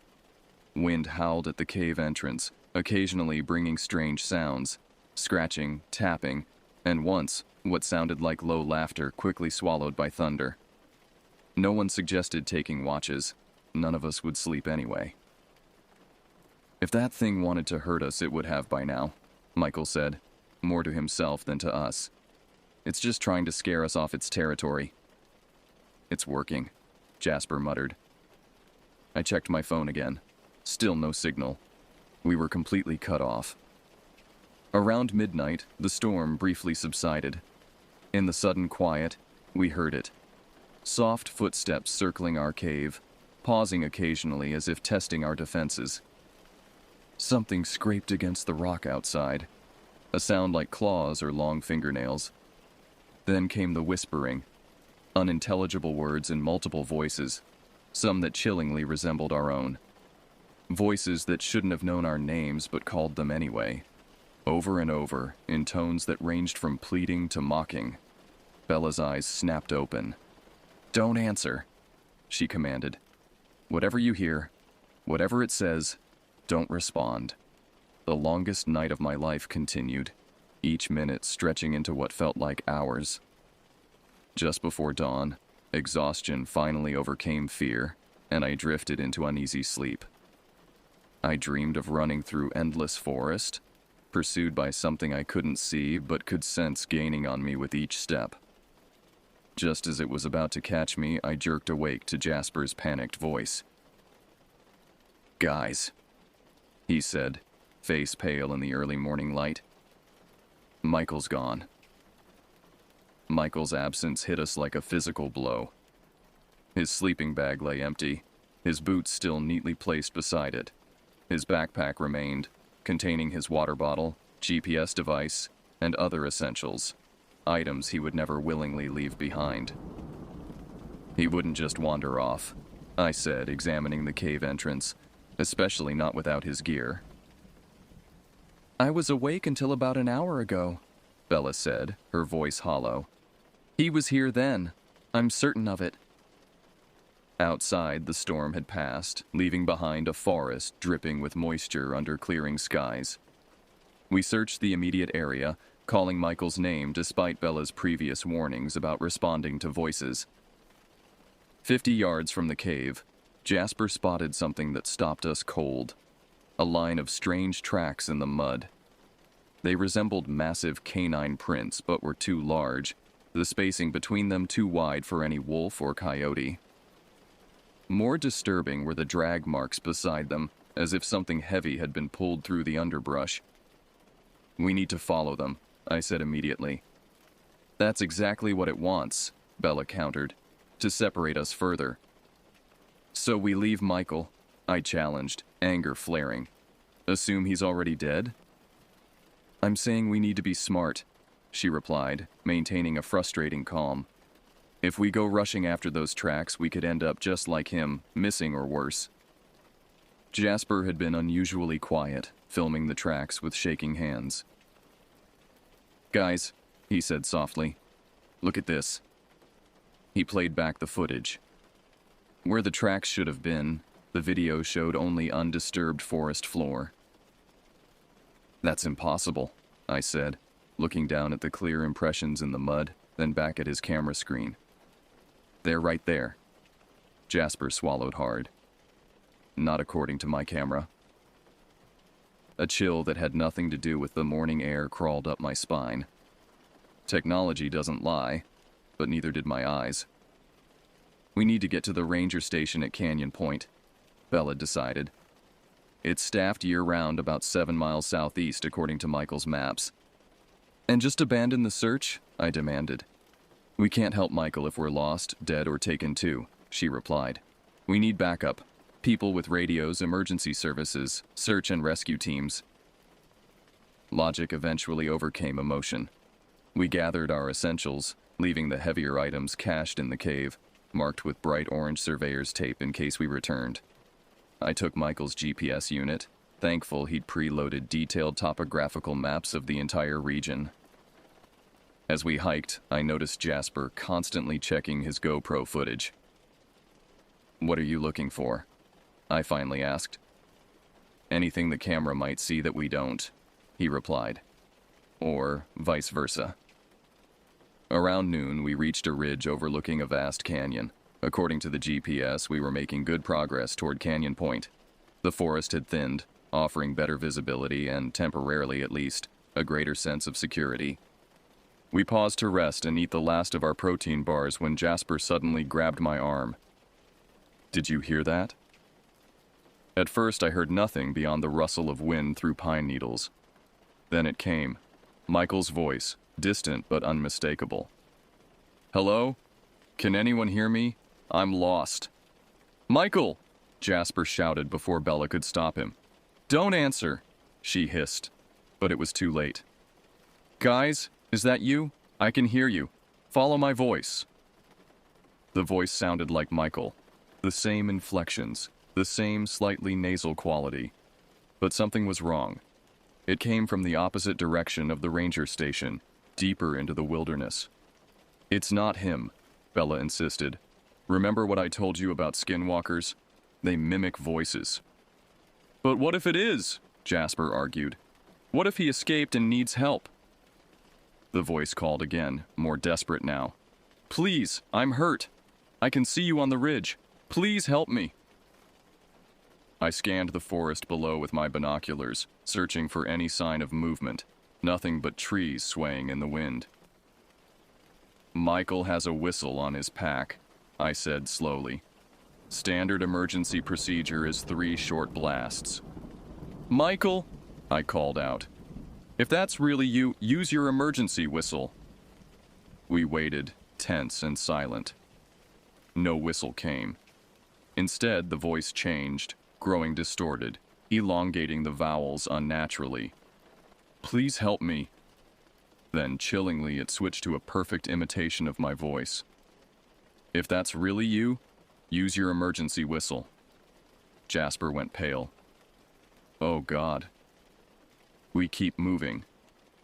Wind howled at the cave entrance, occasionally bringing strange sounds, scratching, tapping, and once, what sounded like low laughter quickly swallowed by thunder. No one suggested taking watches. None of us would sleep anyway. If that thing wanted to hurt us, it would have by now, Michael said, more to himself than to us. It's just trying to scare us off its territory. It's working, Jasper muttered. I checked my phone again. Still no signal. We were completely cut off. Around midnight, the storm briefly subsided. In the sudden quiet, we heard it. Soft footsteps circling our cave, pausing occasionally as if testing our defenses. Something scraped against the rock outside, a sound like claws or long fingernails. Then came the whispering, unintelligible words in multiple voices, some that chillingly resembled our own. Voices that shouldn't have known our names but called them anyway, over and over, in tones that ranged from pleading to mocking. Bella's eyes snapped open. "Don't answer," she commanded. "Whatever you hear, whatever it says, don't respond." The longest night of my life continued, each minute stretching into what felt like hours. Just before dawn, exhaustion finally overcame fear, and I drifted into uneasy sleep. I dreamed of running through endless forest, pursued by something I couldn't see but could sense gaining on me with each step. Just as it was about to catch me, I jerked awake to Jasper's panicked voice. "Guys," he said, face pale in the early morning light. "Michael's gone." Michael's absence hit us like a physical blow. His sleeping bag lay empty, his boots still neatly placed beside it. His backpack remained, containing his water bottle, GPS device, and other essentials, items he would never willingly leave behind. He wouldn't just wander off, I said, examining the cave entrance, especially not without his gear. "I was awake until about an hour ago," Bella said, her voice hollow. "He was here then. I'm certain of it." Outside, the storm had passed, leaving behind a forest dripping with moisture under clearing skies. We searched the immediate area, calling Michael's name despite Bella's previous warnings about responding to voices. 50 yards from the cave, Jasper spotted something that stopped us cold. A line of strange tracks in the mud. They resembled massive canine prints but were too large, the spacing between them too wide for any wolf or coyote. More disturbing were the drag marks beside them, as if something heavy had been pulled through the underbrush. "We need to follow them," I said immediately. "That's exactly what it wants," Bella countered, "to separate us further." "So we leave Michael," I challenged, anger flaring. "Assume he's already dead?" "I'm saying we need to be smart," she replied, maintaining a frustrating calm. "If we go rushing after those tracks, we could end up just like him, missing or worse." Jasper had been unusually quiet, filming the tracks with shaking hands. "Guys," he said softly, "look at this." He played back the footage. Where the tracks should have been, the video showed only undisturbed forest floor. "That's impossible," I said, looking down at the clear impressions in the mud, then back at his camera screen. "They're right there." Jasper swallowed hard. "Not according to my camera." A chill that had nothing to do with the morning air crawled up my spine. Technology doesn't lie, but neither did my eyes. "We need to get to the ranger station at Canyon Point," Bella decided. "It's staffed year-round about 7 miles southeast according to Michael's maps." "And just abandon the search?" I demanded. "We can't help Michael if we're lost, dead, or taken too," she replied. "We need backup. People with radios, emergency services, search and rescue teams." Logic eventually overcame emotion. We gathered our essentials, leaving the heavier items cached in the cave, marked with bright orange surveyor's tape in case we returned. I took Michael's GPS unit, thankful he'd preloaded detailed topographical maps of the entire region. As we hiked, I noticed Jasper constantly checking his GoPro footage. "What are you looking for?" I finally asked. "Anything the camera might see that we don't," he replied. "Or vice versa." Around noon, we reached a ridge overlooking a vast canyon. According to the GPS, we were making good progress toward Canyon Point. The forest had thinned, offering better visibility and, temporarily at least, a greater sense of security. We paused to rest and eat the last of our protein bars when Jasper suddenly grabbed my arm. "Did you hear that?" At first, I heard nothing beyond the rustle of wind through pine needles. Then it came. Michael's voice, distant but unmistakable. "Hello? Can anyone hear me? I'm lost." "Michael!" Jasper shouted before Bella could stop him. "Don't answer," she hissed, but it was too late. "Guys, is that you? I can hear you. Follow my voice." The voice sounded like Michael. The same inflections, the same slightly nasal quality. But something was wrong. It came from the opposite direction of the ranger station, deeper into the wilderness. "It's not him," Bella insisted. "Remember what I told you about skinwalkers? They mimic voices." "But what if it is?" Jasper argued. "What if he escaped and needs help?" The voice called again, more desperate now. "Please, I'm hurt. I can see you on the ridge. Please help me." I scanned the forest below with my binoculars, searching for any sign of movement. Nothing but trees swaying in the wind. "Michael has a whistle on his pack," I said slowly. "Standard emergency procedure is 3 short blasts." "Michael," I called out. "If that's really you, use your emergency whistle." We waited, tense and silent. No whistle came. Instead, the voice changed, growing distorted, elongating the vowels unnaturally. "Please help me." Then, chillingly, it switched to a perfect imitation of my voice. "If that's really you, use your emergency whistle." Jasper went pale. "Oh, God." "We keep moving,"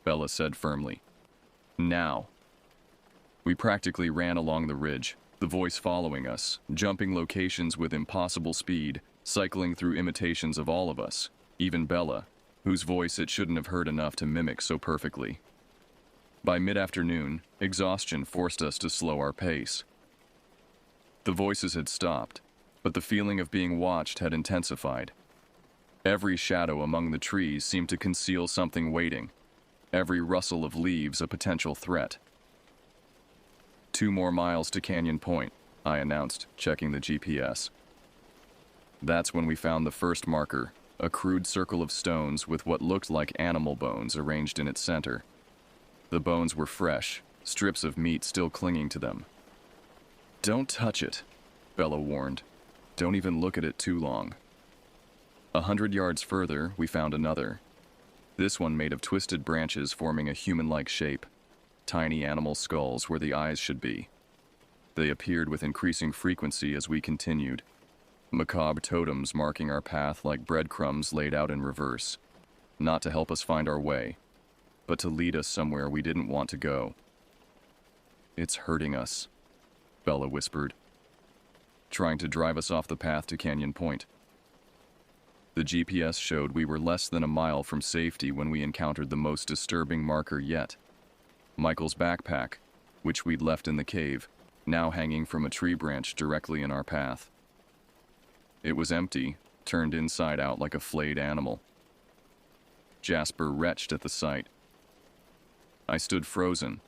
Bella said firmly. "Now." We practically ran along the ridge, the voice following us, jumping locations with impossible speed, cycling through imitations of all of us, even Bella, whose voice it shouldn't have heard enough to mimic so perfectly. By mid-afternoon, exhaustion forced us to slow our pace. The voices had stopped, but the feeling of being watched had intensified. Every shadow among the trees seemed to conceal something waiting, every rustle of leaves a potential threat. 2 more miles to Canyon Point," I announced, checking the GPS. That's when we found the first marker, a crude circle of stones with what looked like animal bones arranged in its center. The bones were fresh, strips of meat still clinging to them. "Don't touch it," Bella warned. "Don't even look at it too long." 100 yards further, we found another. This one made of twisted branches forming a human-like shape. Tiny animal skulls where the eyes should be. They appeared with increasing frequency as we continued. Macabre totems marking our path like breadcrumbs laid out in reverse. Not to help us find our way, but to lead us somewhere we didn't want to go. "It's hurting us," Bella whispered. "Trying to drive us off the path to Canyon Point." The GPS showed we were less than a mile from safety when we encountered the most disturbing marker yet. Michael's backpack, which we'd left in the cave, now hanging from a tree branch directly in our path. It was empty, turned inside out like a flayed animal. Jasper retched at the sight. I stood frozen,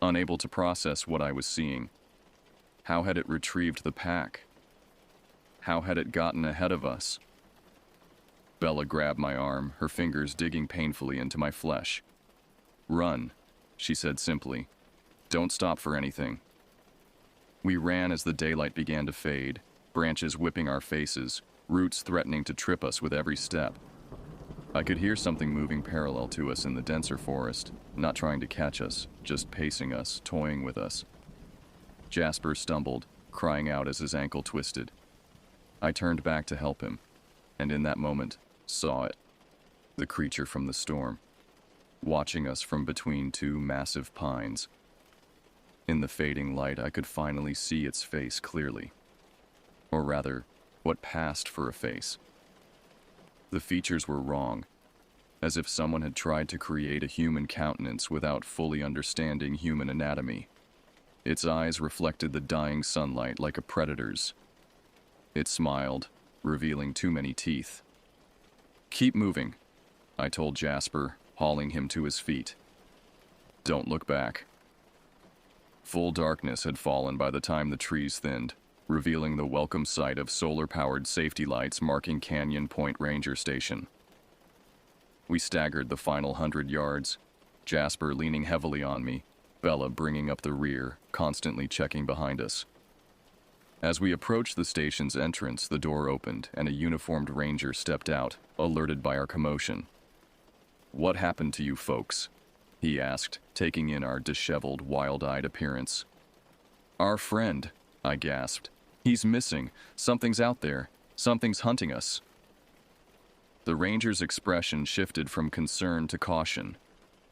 unable to process what I was seeing. How had it retrieved the pack? How had it gotten ahead of us? Bella grabbed my arm, her fingers digging painfully into my flesh. "Run," she said simply. "Don't stop for anything." We ran as the daylight began to fade, branches whipping our faces, roots threatening to trip us with every step. I could hear something moving parallel to us in the denser forest, not trying to catch us, just pacing us, toying with us. Jasper stumbled, crying out as his ankle twisted. I turned back to help him, and in that moment, saw it. The creature from the storm, watching us from between 2 massive pines. In the fading light, I could finally see its face clearly. Or rather, what passed for a face. The features were wrong, as if someone had tried to create a human countenance without fully understanding human anatomy. Its eyes reflected the dying sunlight like a predator's. It smiled, revealing too many teeth. "Keep moving," I told Jasper, hauling him to his feet. "Don't look back." Full darkness had fallen by the time the trees thinned, revealing the welcome sight of solar-powered safety lights marking Canyon Point Ranger Station. We staggered the final 100 yards, Jasper leaning heavily on me, Bella bringing up the rear, constantly checking behind us. As we approached the station's entrance, the door opened and a uniformed ranger stepped out, alerted by our commotion. "What happened to you folks?" he asked, taking in our disheveled, wild-eyed appearance. "Our friend," I gasped. "He's missing. Something's out there. Something's hunting us." The ranger's expression shifted from concern to caution.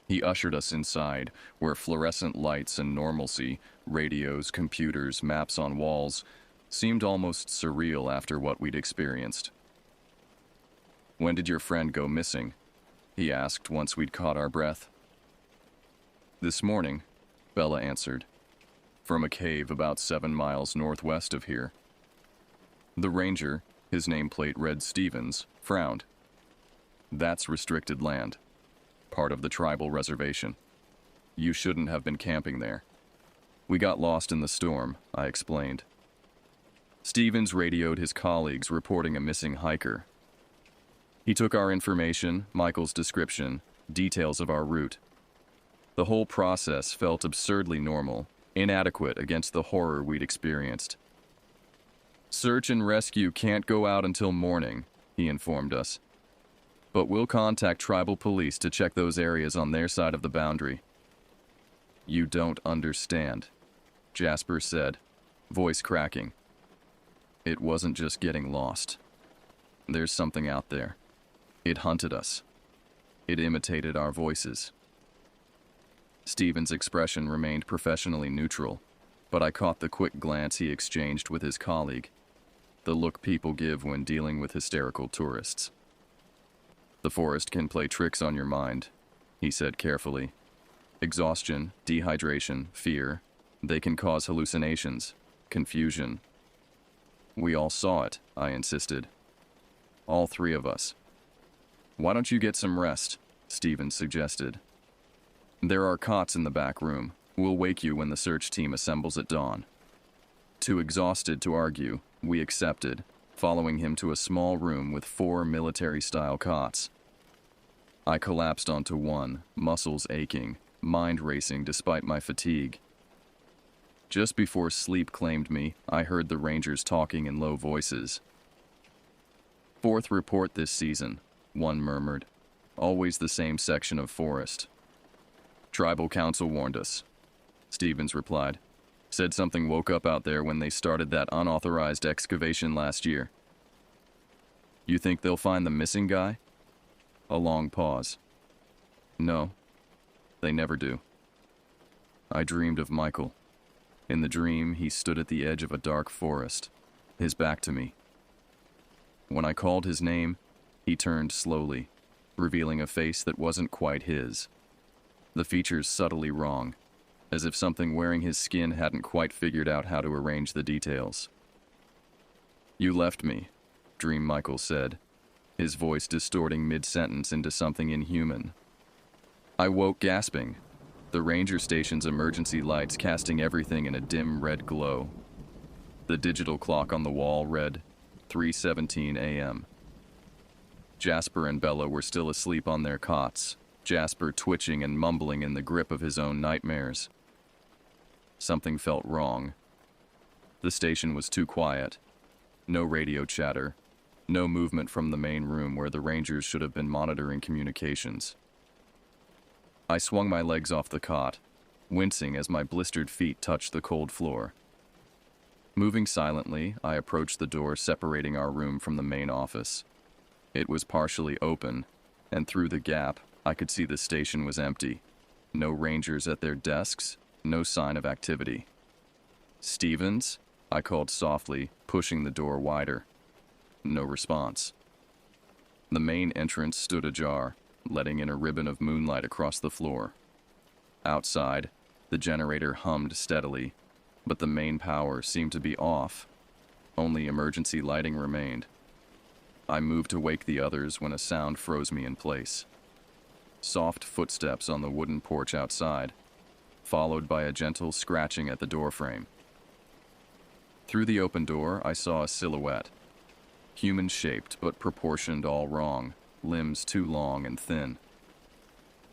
He ushered us inside, where fluorescent lights and normalcy, radios, computers, maps on walls, seemed almost surreal after what we'd experienced. "When did your friend go missing?" he asked once we'd caught our breath. "This morning," Bella answered, "from a cave about 7 miles northwest of here." The ranger, his nameplate read Stevens, frowned. "That's restricted land. Part of the tribal reservation. You shouldn't have been camping there." "We got lost in the storm," I explained. Stevens radioed his colleagues reporting a missing hiker. He took our information, Michael's description, details of our route. The whole process felt absurdly normal, inadequate against the horror we'd experienced. "Search and rescue can't go out until morning," he informed us. "But we'll contact tribal police to check those areas on their side of the boundary." "You don't understand," Jasper said, voice cracking. "It wasn't just getting lost. There's something out there. It hunted us. It imitated our voices." Stephen's expression remained professionally neutral, but I caught the quick glance he exchanged with his colleague, the look people give when dealing with hysterical tourists. "The forest can play tricks on your mind," he said carefully. "Exhaustion, dehydration, fear, they can cause hallucinations, confusion." "We all saw it," I insisted. "All 3 of us." "Why don't you get some rest?" Stevens suggested. "There are cots in the back room. We'll wake you when the search team assembles at dawn." Too exhausted to argue, we accepted, following him to a small room with 4 military-style cots. I collapsed onto one, muscles aching, mind racing despite my fatigue. Just before sleep claimed me, I heard the rangers talking in low voices. "4th report this season," one murmured. "Always the same section of forest." "Tribal council warned us," Stevens replied. "Said something woke up out there when they started that unauthorized excavation last year." "You think they'll find the missing guy?" A long pause. "No, they never do." I dreamed of Michael. In the dream, he stood at the edge of a dark forest, his back to me. When I called his name, he turned slowly, revealing a face that wasn't quite his. The features subtly wrong, as if something wearing his skin hadn't quite figured out how to arrange the details. "You left me," Dream Michael said, his voice distorting mid-sentence into something inhuman. I woke gasping, the ranger station's emergency lights casting everything in a dim red glow. The digital clock on the wall read 3:17 a.m. Jasper and Bella were still asleep on their cots, Jasper twitching and mumbling in the grip of his own nightmares. Something felt wrong. The station was too quiet. No radio chatter. No movement from the main room where the rangers should have been monitoring communications. I swung my legs off the cot, wincing as my blistered feet touched the cold floor. Moving silently, I approached the door separating our room from the main office. It was partially open, and through the gap, I could see the station was empty. No rangers at their desks, no sign of activity. "Stevens?" I called softly, pushing the door wider. No response. The main entrance stood ajar, letting in a ribbon of moonlight across the floor. Outside, the generator hummed steadily, but the main power seemed to be off. Only emergency lighting remained. I moved to wake the others when a sound froze me in place. Soft footsteps on the wooden porch outside, followed by a gentle scratching at the doorframe. Through the open door, I saw a silhouette. Human-shaped but proportioned all wrong, limbs too long and thin.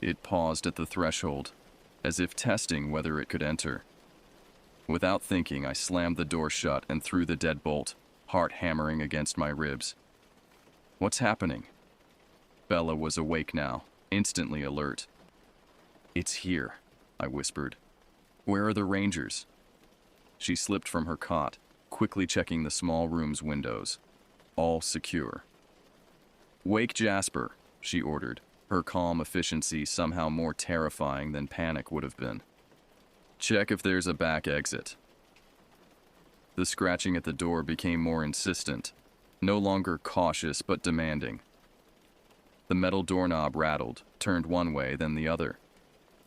It paused at the threshold, as if testing whether it could enter. Without thinking, I slammed the door shut and threw the deadbolt, heart hammering against my ribs. What's happening? Bella was awake now, instantly alert. It's here, I whispered. Where are the Rangers? She slipped from her cot, quickly checking the small room's windows. All secure. Wake Jasper, she ordered, her calm efficiency somehow more terrifying than panic would have been. Check if there's a back exit. The scratching at the door became more insistent, no longer cautious but demanding. The metal doorknob rattled, turned one way, then the other.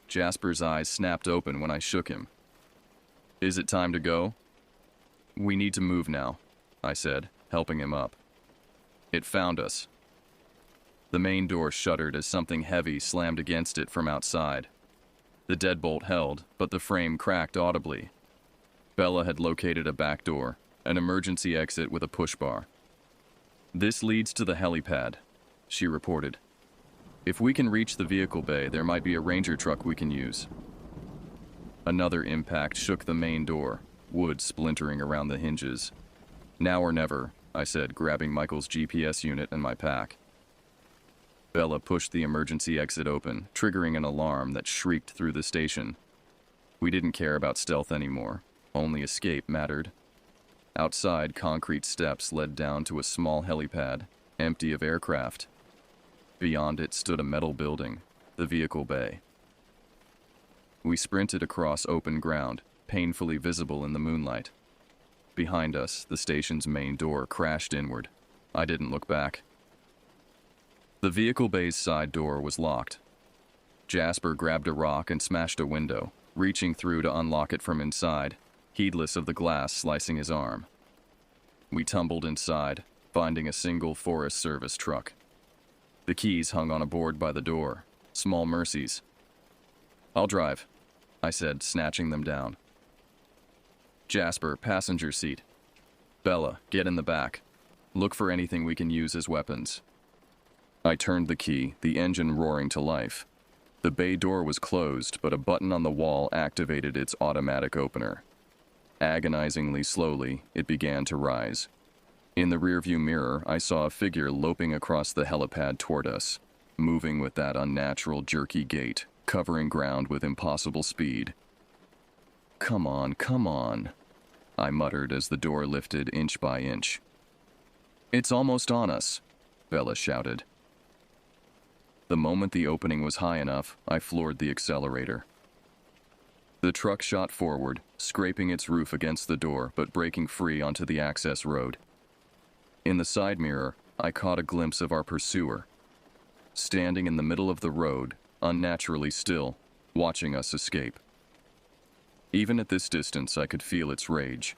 Jasper's eyes snapped open when I shook him. Is it time to go? We need to move now, I said, helping him up. It found us. The main door shuddered as something heavy slammed against it from outside. The deadbolt held, but the frame cracked audibly. Bella had located a back door, an emergency exit with a push bar. This leads to the helipad, she reported. If we can reach the vehicle bay, there might be a Ranger truck we can use. Another impact shook the main door, wood splintering around the hinges. Now or never, I said, grabbing Michael's GPS unit and my pack. Bella pushed the emergency exit open, triggering an alarm that shrieked through the station. We didn't care about stealth anymore. Only escape mattered. Outside, concrete steps led down to a small helipad, empty of aircraft. Beyond it stood a metal building, the vehicle bay. We sprinted across open ground, painfully visible in the moonlight. Behind us, the station's main door crashed inward. I didn't look back. The vehicle bay's side door was locked. Jasper grabbed a rock and smashed a window, reaching through to unlock it from inside, heedless of the glass slicing his arm. We tumbled inside, finding a single Forest Service truck. The keys hung on a board by the door. Small mercies. I'll drive, I said, snatching them down. Jasper, passenger seat. Bella, get in the back. Look for anything we can use as weapons. I turned the key, the engine roaring to life. The bay door was closed, but a button on the wall activated its automatic opener. Agonizingly slowly, it began to rise. In the rearview mirror, I saw a figure loping across the helipad toward us, moving with that unnatural jerky gait, covering ground with impossible speed. Come on, I muttered as the door lifted inch by inch. It's almost on us, Bella shouted. The moment the opening was high enough, I floored the accelerator. The truck shot forward, scraping its roof against the door but breaking free onto the access road. In the side mirror, I caught a glimpse of our pursuer, standing in the middle of the road, unnaturally still, watching us escape. Even at this distance, I could feel its rage.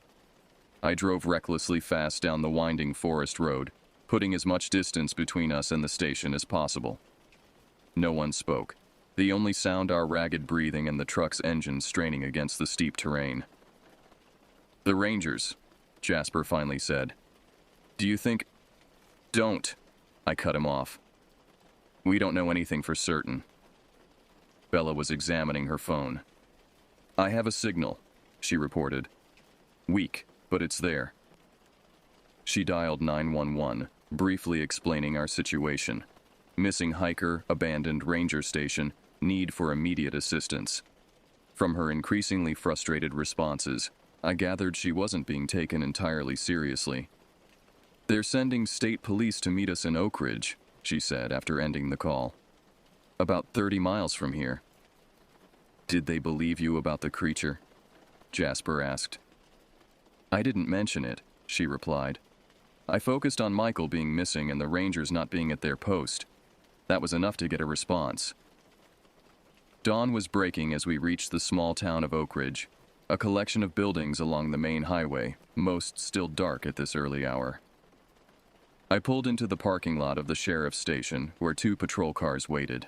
I drove recklessly fast down the winding forest road, putting as much distance between us and the station as possible. No one spoke. The only sound our ragged breathing and the truck's engine straining against the steep terrain. The Rangers, Jasper finally said. Do you think... Don't, I cut him off. We don't know anything for certain. Bella was examining her phone. I have a signal, she reported. Weak, but it's there. She dialed 911, briefly explaining our situation. Missing hiker, abandoned ranger station, need for immediate assistance. From her increasingly frustrated responses, I gathered she wasn't being taken entirely seriously. They're sending state police to meet us in Oak Ridge, she said after ending the call. About 30 miles from here. Did they believe you about the creature? Jasper asked. I didn't mention it, she replied. I focused on Michael being missing and the Rangers not being at their post. That was enough to get a response. Dawn was breaking as we reached the small town of Oak Ridge. a collection of buildings along the main highway, most still dark at this early hour. I pulled into the parking lot of the sheriff's station, where 2 patrol cars waited.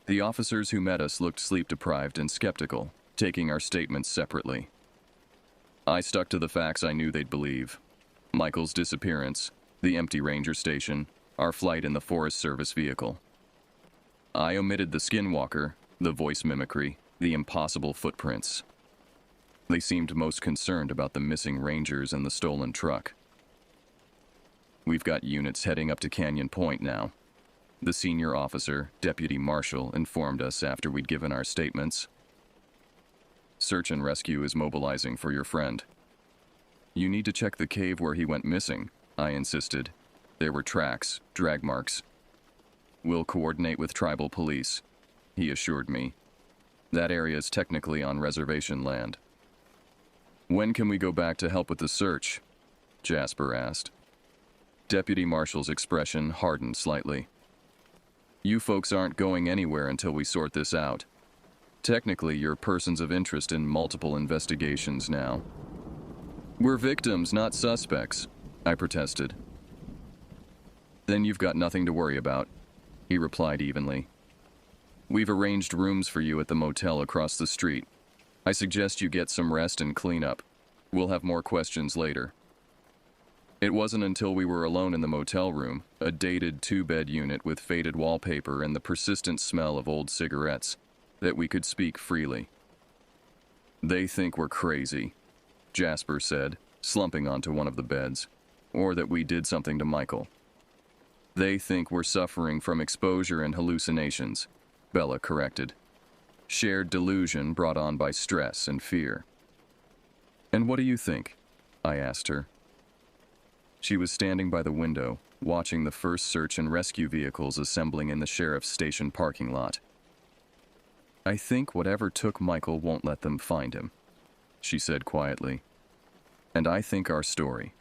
The officers who met us looked sleep-deprived and skeptical, taking our statements separately. I stuck to the facts I knew they'd believe. Michael's disappearance, the empty ranger station, our flight in the Forest Service vehicle. I omitted the skinwalker, the voice mimicry, the impossible footprints. They seemed most concerned about the missing rangers and the stolen truck. We've got units heading up to Canyon Point now. The senior officer, Deputy Marshal, informed us after we'd given our statements. Search and rescue is mobilizing for your friend. You need to check the cave where he went missing, I insisted. There were tracks, drag marks. We'll coordinate with tribal police, he assured me. That area is technically on reservation land. When can we go back to help with the search? Jasper asked. Deputy Marshal's expression hardened slightly. You folks aren't going anywhere until we sort this out. Technically, you're persons of interest in multiple investigations now. We're victims, not suspects, I protested. Then you've got nothing to worry about, he replied evenly. We've arranged rooms for you at the motel across the street. I suggest you get some rest and clean up. We'll have more questions later. It wasn't until we were alone in the motel room, a dated 2-bed unit with faded wallpaper and the persistent smell of old cigarettes, that we could speak freely. They think we're crazy, Jasper said, slumping onto one of the beds, or that we did something to Michael. They think we're suffering from exposure and hallucinations, Bella corrected. Shared delusion brought on by stress and fear. And what do you think? I asked her. She was standing by the window, watching the first search and rescue vehicles assembling in the sheriff's station parking lot. I think whatever took Michael won't let them find him, she said quietly. And I think our story,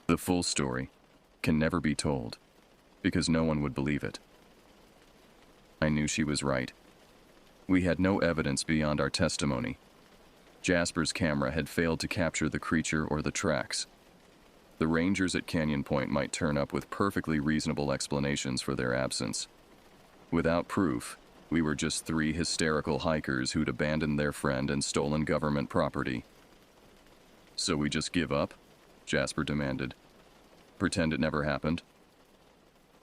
the full story, can never be told, because no one would believe it. I knew she was right. We had no evidence beyond our testimony. Jasper's camera had failed to capture the creature or the tracks. The rangers at Canyon Point might turn up with perfectly reasonable explanations for their absence. Without proof, we were just 3 hysterical hikers who'd abandoned their friend and stolen government property. So we just give up? Jasper demanded. Pretend it never happened?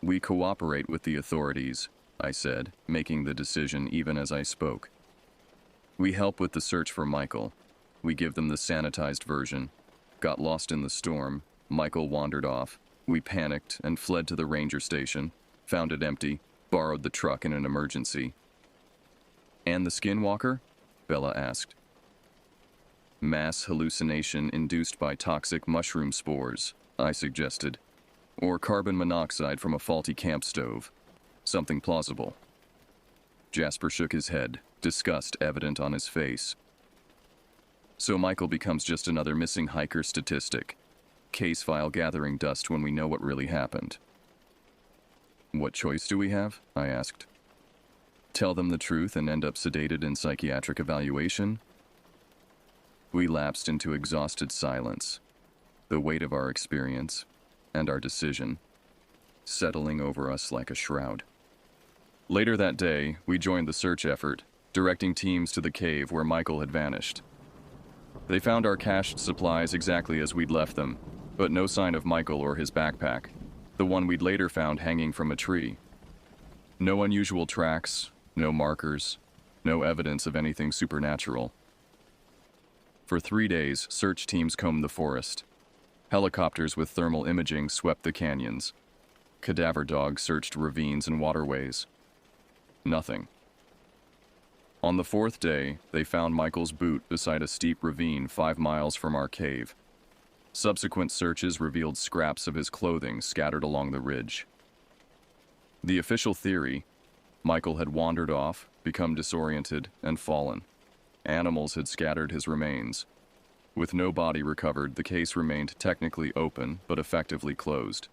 We cooperate with the authorities, I said, making the decision even as I spoke. We help with the search for Michael. We give them the sanitized version. Got lost in the storm. Michael wandered off. We panicked and fled to the ranger station, found it empty, borrowed the truck in an emergency. And the skinwalker? Bella asked. Mass hallucination induced by toxic mushroom spores, I suggested. Or carbon monoxide from a faulty camp stove. Something plausible. Jasper shook his head, disgust evident on his face. So Michael becomes just another missing hiker statistic. Case file gathering dust when we know what really happened. What choice do we have? I asked. Tell them the truth and end up sedated in psychiatric evaluation? We lapsed into exhausted silence, the weight of our experience and our decision settling over us like a shroud. Later that day, we joined the search effort, directing teams to the cave where Michael had vanished. They found our cached supplies exactly as we'd left them, but no sign of Michael or his backpack, the one we'd later found hanging from a tree. No unusual tracks, no markers, no evidence of anything supernatural. For 3 days, search teams combed the forest. Helicopters with thermal imaging swept the canyons. Cadaver dogs searched ravines and waterways. Nothing. On the 4th day, they found Michael's boot beside a steep ravine 5 miles from our cave. Subsequent searches revealed scraps of his clothing scattered along the ridge. The official theory, Michael had wandered off, become disoriented, and fallen. Animals had scattered his remains. With no body recovered, the case remained technically open, but effectively closed.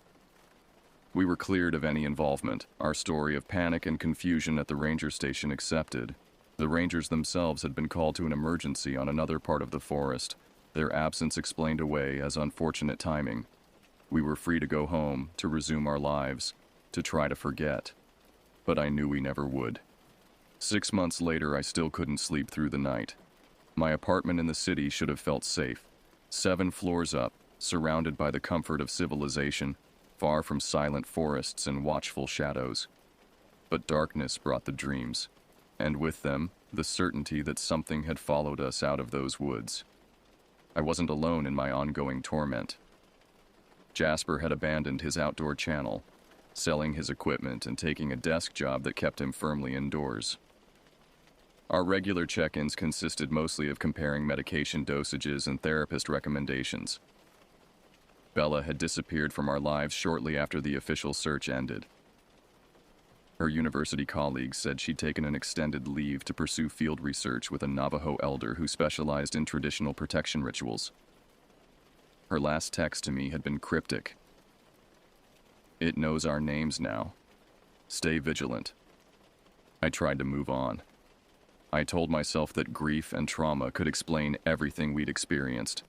We were cleared of any involvement, our story of panic and confusion at the ranger station accepted. The rangers themselves had been called to an emergency on another part of the forest, their absence explained away as unfortunate timing. We were free to go home, to resume our lives, to try to forget. But I knew we never would. 6 months later, I still couldn't sleep through the night. My apartment in the city should have felt safe. 7 floors up, surrounded by the comfort of civilization, far from silent forests and watchful shadows. But darkness brought the dreams, and with them, the certainty that something had followed us out of those woods. I wasn't alone in my ongoing torment. Jasper had abandoned his outdoor channel, selling his equipment and taking a desk job that kept him firmly indoors. Our regular check-ins consisted mostly of comparing medication dosages and therapist recommendations. Bella had disappeared from our lives shortly after the official search ended. Her university colleagues said she'd taken an extended leave to pursue field research with a Navajo elder who specialized in traditional protection rituals. Her last text to me had been cryptic. "It knows our names now. Stay vigilant." I tried to move on. I told myself that grief and trauma could explain everything we'd experienced.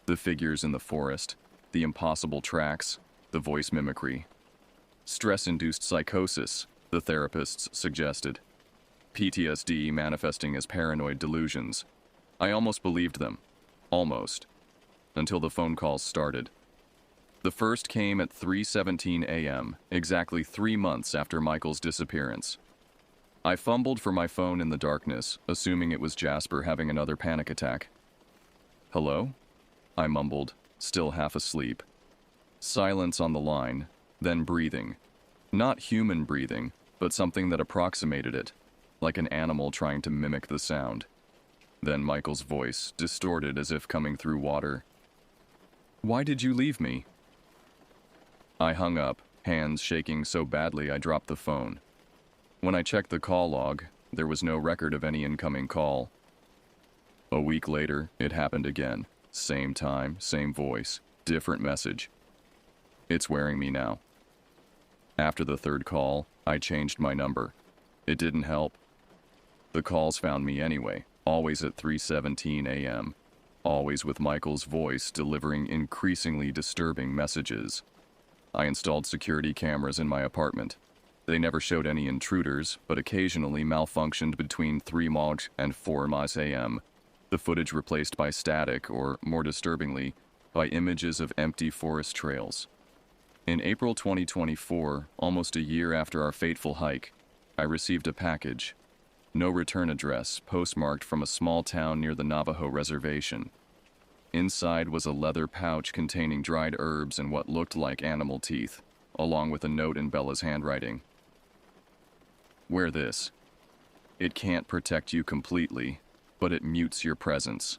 The figures in the forest, the impossible tracks, the voice mimicry. Stress-induced psychosis, the therapists suggested. PTSD manifesting as paranoid delusions. I almost believed them. Almost. Until the phone calls started. The first came at 3:17 a.m., exactly 3 months after Michael's disappearance. I fumbled for my phone in the darkness, assuming it was Jasper having another panic attack. "Hello?" I mumbled, still half asleep. Silence on the line, then breathing. Not human breathing, but something that approximated it, like an animal trying to mimic the sound. Then Michael's voice, distorted as if coming through water. "Why did you leave me?" I hung up, hands shaking so badly I dropped the phone. When I checked the call log, there was no record of any incoming call. A week later, it happened again. Same time, same voice, different message. It's wearing me now. After the third call, I changed my number. It didn't help. The calls found me anyway, always at 3:17 a.m., always with Michael's voice delivering increasingly disturbing messages. I installed security cameras in my apartment. They never showed any intruders, but occasionally malfunctioned between 3 mog and 4 mog a.m., the footage replaced by static or, more disturbingly, by images of empty forest trails. In April 2024, almost a year after our fateful hike, I received a package. No return address, postmarked from a small town near the Navajo reservation. Inside was a leather pouch containing dried herbs and what looked like animal teeth, along with a note in Bella's handwriting. "Wear this. It can't protect you completely, but it mutes your presence.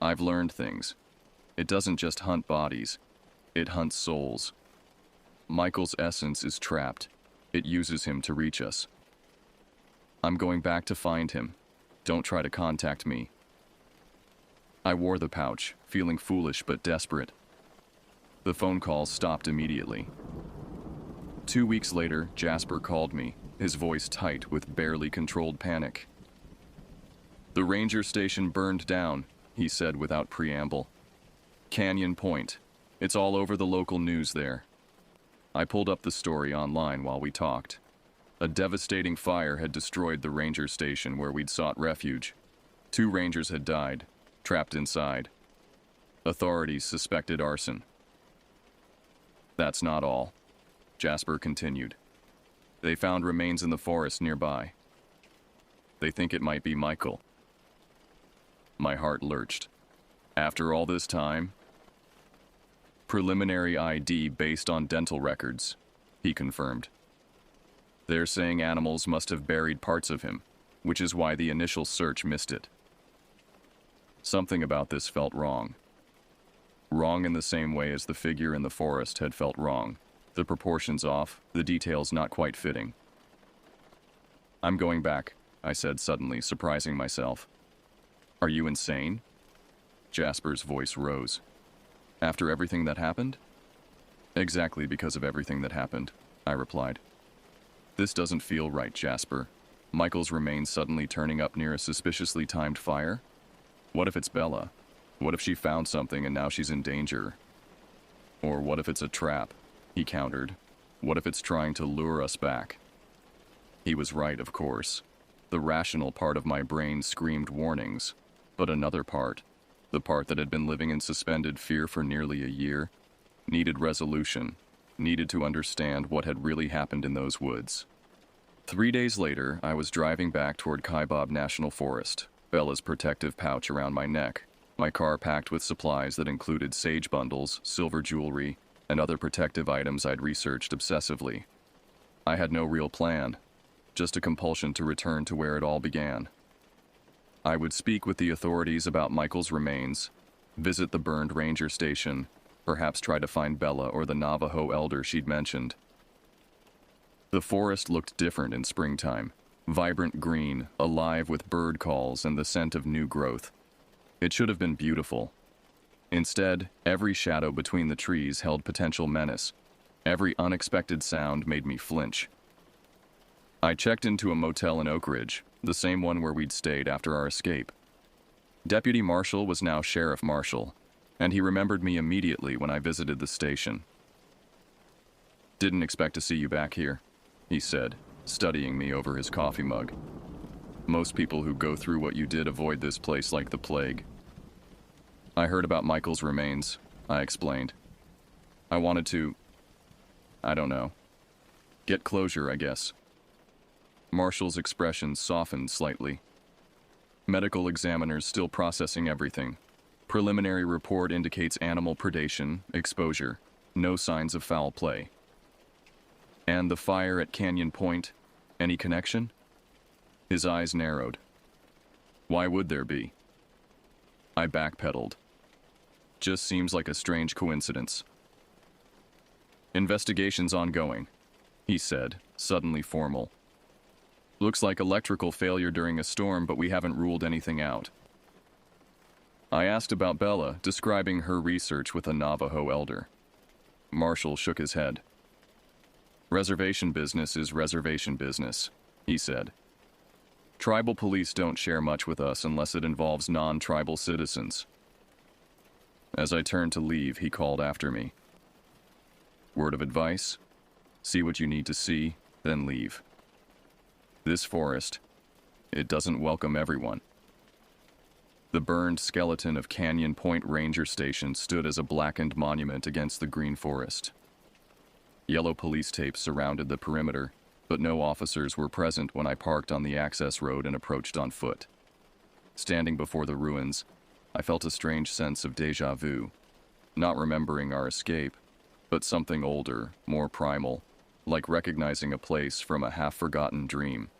I've learned things. It doesn't just hunt bodies, it hunts souls. Michael's essence is trapped. It uses him to reach us. I'm going back to find him. Don't try to contact me." I wore the pouch, feeling foolish but desperate. The phone calls stopped immediately. 2 weeks later, Jasper called me, his voice tight with barely controlled panic. "The ranger station burned down," he said without preamble. "Canyon Point. It's all over the local news there." I pulled up the story online while we talked. A devastating fire had destroyed the ranger station where we'd sought refuge. 2 rangers had died, trapped inside. Authorities suspected arson. "That's not all," Jasper continued. "They found remains in the forest nearby. They think it might be Michael." My heart lurched. "After all this time?" "Preliminary ID based on dental records," he confirmed. "They're saying animals must have buried parts of him, which is why the initial search missed it." Something about this felt wrong. Wrong in the same way as the figure in the forest had felt wrong. The proportions off, the details not quite fitting. "I'm going back," I said suddenly, surprising myself. "Are you insane?" Jasper's voice rose. "After everything that happened?" "Exactly because of everything that happened," I replied. "This doesn't feel right, Jasper. Michael's remains suddenly turning up near a suspiciously timed fire? What if it's Bella? What if she found something and now she's in danger? Or what if it's a trap? He countered. What if it's trying to lure us back? He was right, of course. The rational part of my brain screamed warnings, but another part, the part that had been living in suspended fear for nearly a year, needed resolution, needed to understand what had really happened in those woods. 3 days later, I was driving back toward Kaibab National Forest, Bella's protective pouch around my neck, my car packed with supplies that included sage bundles, silver jewelry, and other protective items I'd researched obsessively. I had no real plan, just a compulsion to return to where it all began. I would speak with the authorities about Michael's remains, visit the burned ranger station, perhaps try to find Bella or the Navajo elder she'd mentioned. The forest looked different in springtime, vibrant green, alive with bird calls and the scent of new growth. It should have been beautiful. Instead, every shadow between the trees held potential menace. Every unexpected sound made me flinch. I checked into a motel in Oak Ridge, the same one where we'd stayed after our escape. Deputy Marshal was now Sheriff Marshal, and he remembered me immediately when I visited the station. "Didn't expect to see you back here," he said, studying me over his coffee mug. "Most people who go through what you did avoid this place like the plague." "I heard about Michael's remains," I explained. "I wanted to, I don't know, get closure, I guess." Marshall's expression softened slightly. "Medical examiners still processing everything. Preliminary report indicates animal predation, exposure, no signs of foul play." "And the fire at Canyon Point, any connection?" His eyes narrowed. "Why would there be?" I backpedaled. "Just seems like a strange coincidence." "Investigation's ongoing," he said, suddenly formal. "Looks like electrical failure during a storm, but we haven't ruled anything out." I asked about Bella, describing her research with a Navajo elder. Marshall shook his head. "Reservation business is reservation business," he said. "Tribal police don't share much with us unless it involves non-tribal citizens." As I turned to leave, he called after me. "Word of advice? See what you need to see, then leave. This forest, it doesn't welcome everyone." The burned skeleton of Canyon Point Ranger Station stood as a blackened monument against the green forest. Yellow police tape surrounded the perimeter, but no officers were present when I parked on the access road and approached on foot. Standing before the ruins, I felt a strange sense of déjà vu, not remembering our escape, but something older, more primal, like recognizing a place from a half-forgotten dream.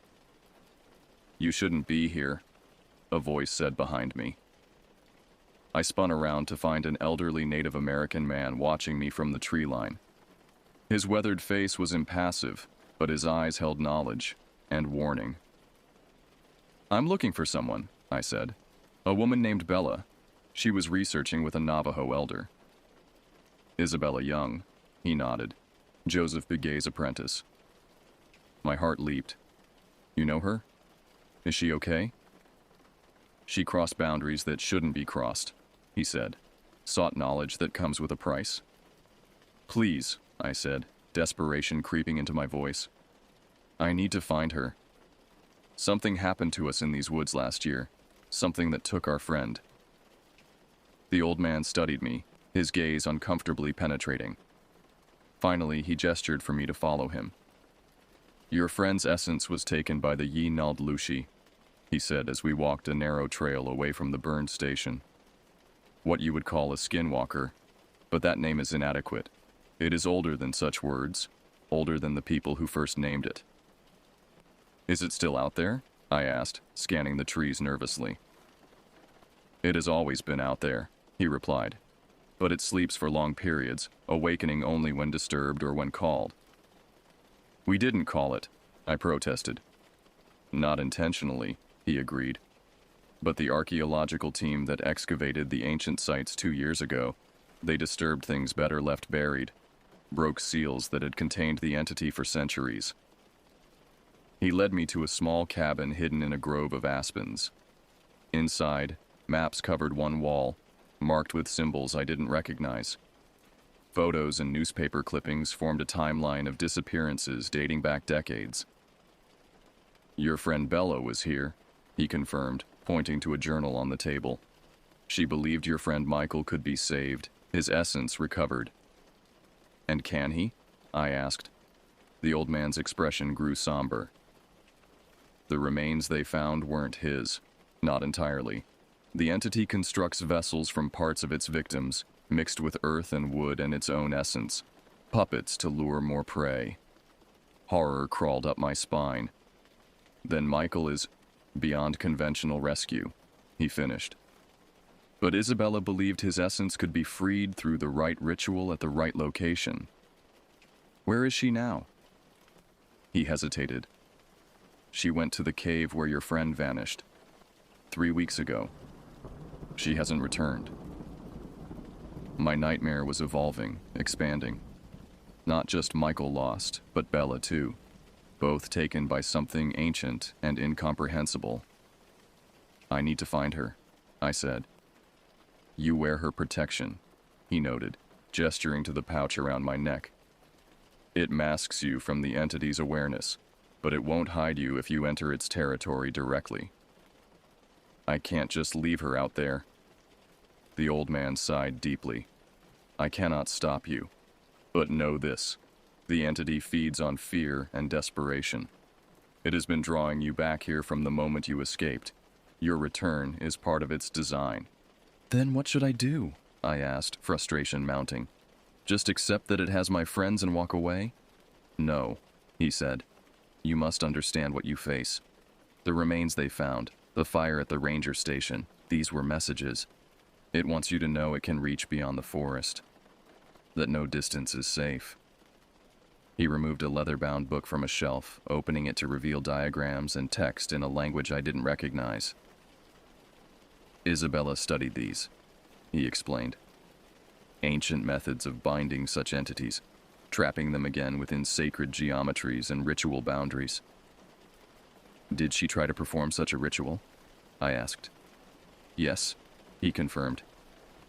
"You shouldn't be here," a voice said behind me. I spun around to find an elderly Native American man watching me from the tree line. His weathered face was impassive, but his eyes held knowledge and warning. "I'm looking for someone," I said. "A woman named Bella. She was researching with a Navajo elder." "Isabella Young," he nodded. "Joseph Begay's apprentice." My heart leaped. "You know her? Is she okay?" "She crossed boundaries that shouldn't be crossed," he said. "Sought knowledge that comes with a price." "Please," I said, desperation creeping into my voice. "I need to find her. Something happened to us in these woods last year, something that took our friend." The old man studied me, his gaze uncomfortably penetrating. Finally, he gestured for me to follow him. "Your friend's essence was taken by the Yi Nald Lushi," he said as we walked a narrow trail away from the burned station. "What you would call a skinwalker, but that name is inadequate. It is older than such words, older than the people who first named it." "Is it still out there?" I asked, scanning the trees nervously. "It has always been out there," he replied. "But it sleeps for long periods, awakening only when disturbed or when called." "We didn't call it," I protested. "Not intentionally," he agreed. "But the archaeological team that excavated the ancient sites 2 years ago, they disturbed things better left buried, broke seals that had contained the entity for centuries." He led me to a small cabin hidden in a grove of aspens. Inside, maps covered one wall, marked with symbols I didn't recognize. Photos and newspaper clippings formed a timeline of disappearances dating back decades. "Your friend Bella was here," he confirmed, pointing to a journal on the table. "She believed your friend Michael could be saved, his essence recovered." "And can he?" I asked. The old man's expression grew somber. "The remains they found weren't his. Not entirely. The entity constructs vessels from parts of its victims, mixed with earth and wood and its own essence, puppets to lure more prey." Horror crawled up my spine. "Then Michael is beyond conventional rescue," he finished. "But Isabella believed his essence could be freed through the right ritual at the right location. Where is she now?" He hesitated. "She went to the cave where your friend vanished 3 weeks ago. She hasn't returned." My nightmare was evolving, expanding. Not just Michael lost, but Bella too, both taken by something ancient and incomprehensible. "I need to find her," I said. "You wear her protection," he noted, gesturing to the pouch around my neck. "It masks you from the entity's awareness, but it won't hide you if you enter its territory directly." "I can't just leave her out there." The old man sighed deeply. "I cannot stop you. But know this. The entity feeds on fear and desperation. It has been drawing you back here from the moment you escaped. Your return is part of its design." "Then what should I do?" I asked, frustration mounting. "Just accept that it has my friends and walk away?" "No," he said. "You must understand what you face. The remains they found, the fire at the ranger station, these were messages. It wants you to know it can reach beyond the forest, that no distance is safe." He removed a leather-bound book from a shelf, opening it to reveal diagrams and text in a language I didn't recognize. "Isabella studied these," he explained. "Ancient methods of binding such entities, trapping them again within sacred geometries and ritual boundaries." "Did she try to perform such a ritual?" I asked. "Yes," he confirmed.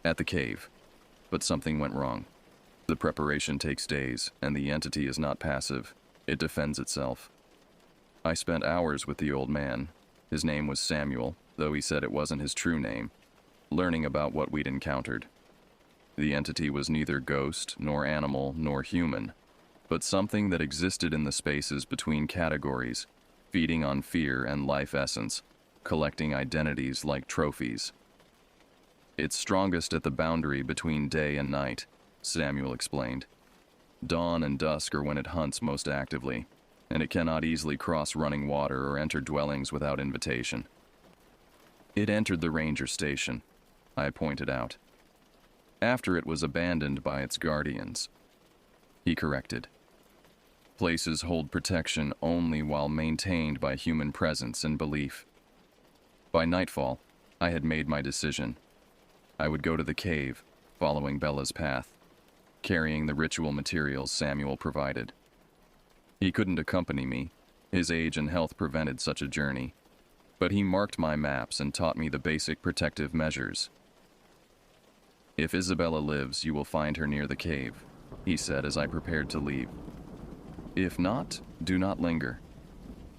"At the cave. But something went wrong. The preparation takes days, and the entity is not passive. It defends itself." I spent hours with the old man. His name was Samuel, though he said it wasn't his true name, learning about what we'd encountered. The entity was neither ghost, nor animal, nor human, but something that existed in the spaces between categories, feeding on fear and life essence, collecting identities like trophies. "It's strongest at the boundary between day and night," Samuel explained. "Dawn and dusk are when it hunts most actively, and it cannot easily cross running water or enter dwellings without invitation." "It entered the ranger station," I pointed out, "after it was abandoned by its guardians." He corrected. "Places hold protection only while maintained by human presence and belief." By nightfall, I had made my decision. I would go to the cave, following Bella's path, carrying the ritual materials Samuel provided. He couldn't accompany me. His age and health prevented such a journey, but he marked my maps and taught me the basic protective measures. "If Isabella lives, you will find her near the cave," he said as I prepared to leave. "If not, do not linger.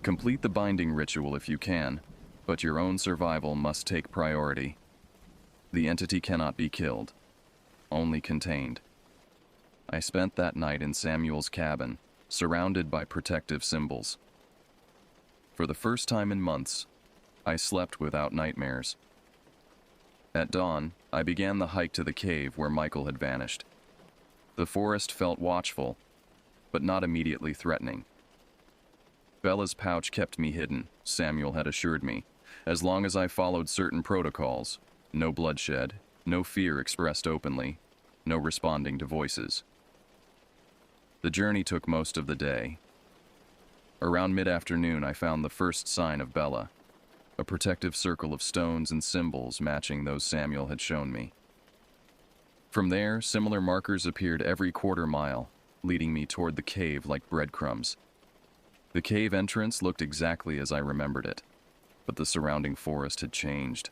Complete the binding ritual if you can, but your own survival must take priority. The entity cannot be killed, only contained." I spent that night in Samuel's cabin, surrounded by protective symbols. For the first time in months, I slept without nightmares. At dawn, I began the hike to the cave where Michael had vanished. The forest felt watchful, but not immediately threatening. Bella's pouch kept me hidden, Samuel had assured me, as long as I followed certain protocols. No bloodshed, no fear expressed openly, no responding to voices. The journey took most of the day. Around mid-afternoon, I found the first sign of Bella, a protective circle of stones and symbols matching those Samuel had shown me. From there, similar markers appeared every quarter mile, leading me toward the cave like breadcrumbs. The cave entrance looked exactly as I remembered it, but the surrounding forest had changed.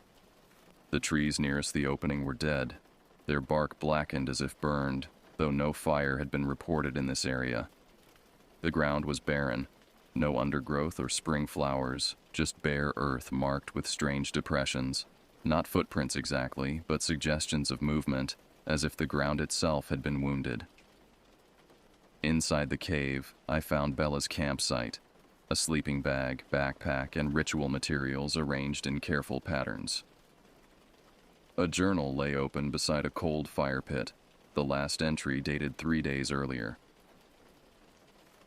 The trees nearest the opening were dead, their bark blackened as if burned, though no fire had been reported in this area. The ground was barren, no undergrowth or spring flowers, just bare earth marked with strange depressions, not footprints exactly, but suggestions of movement, as if the ground itself had been wounded. Inside the cave, I found Bella's campsite, a sleeping bag, backpack, and ritual materials arranged in careful patterns. A journal lay open beside a cold fire pit, the last entry dated 3 days earlier.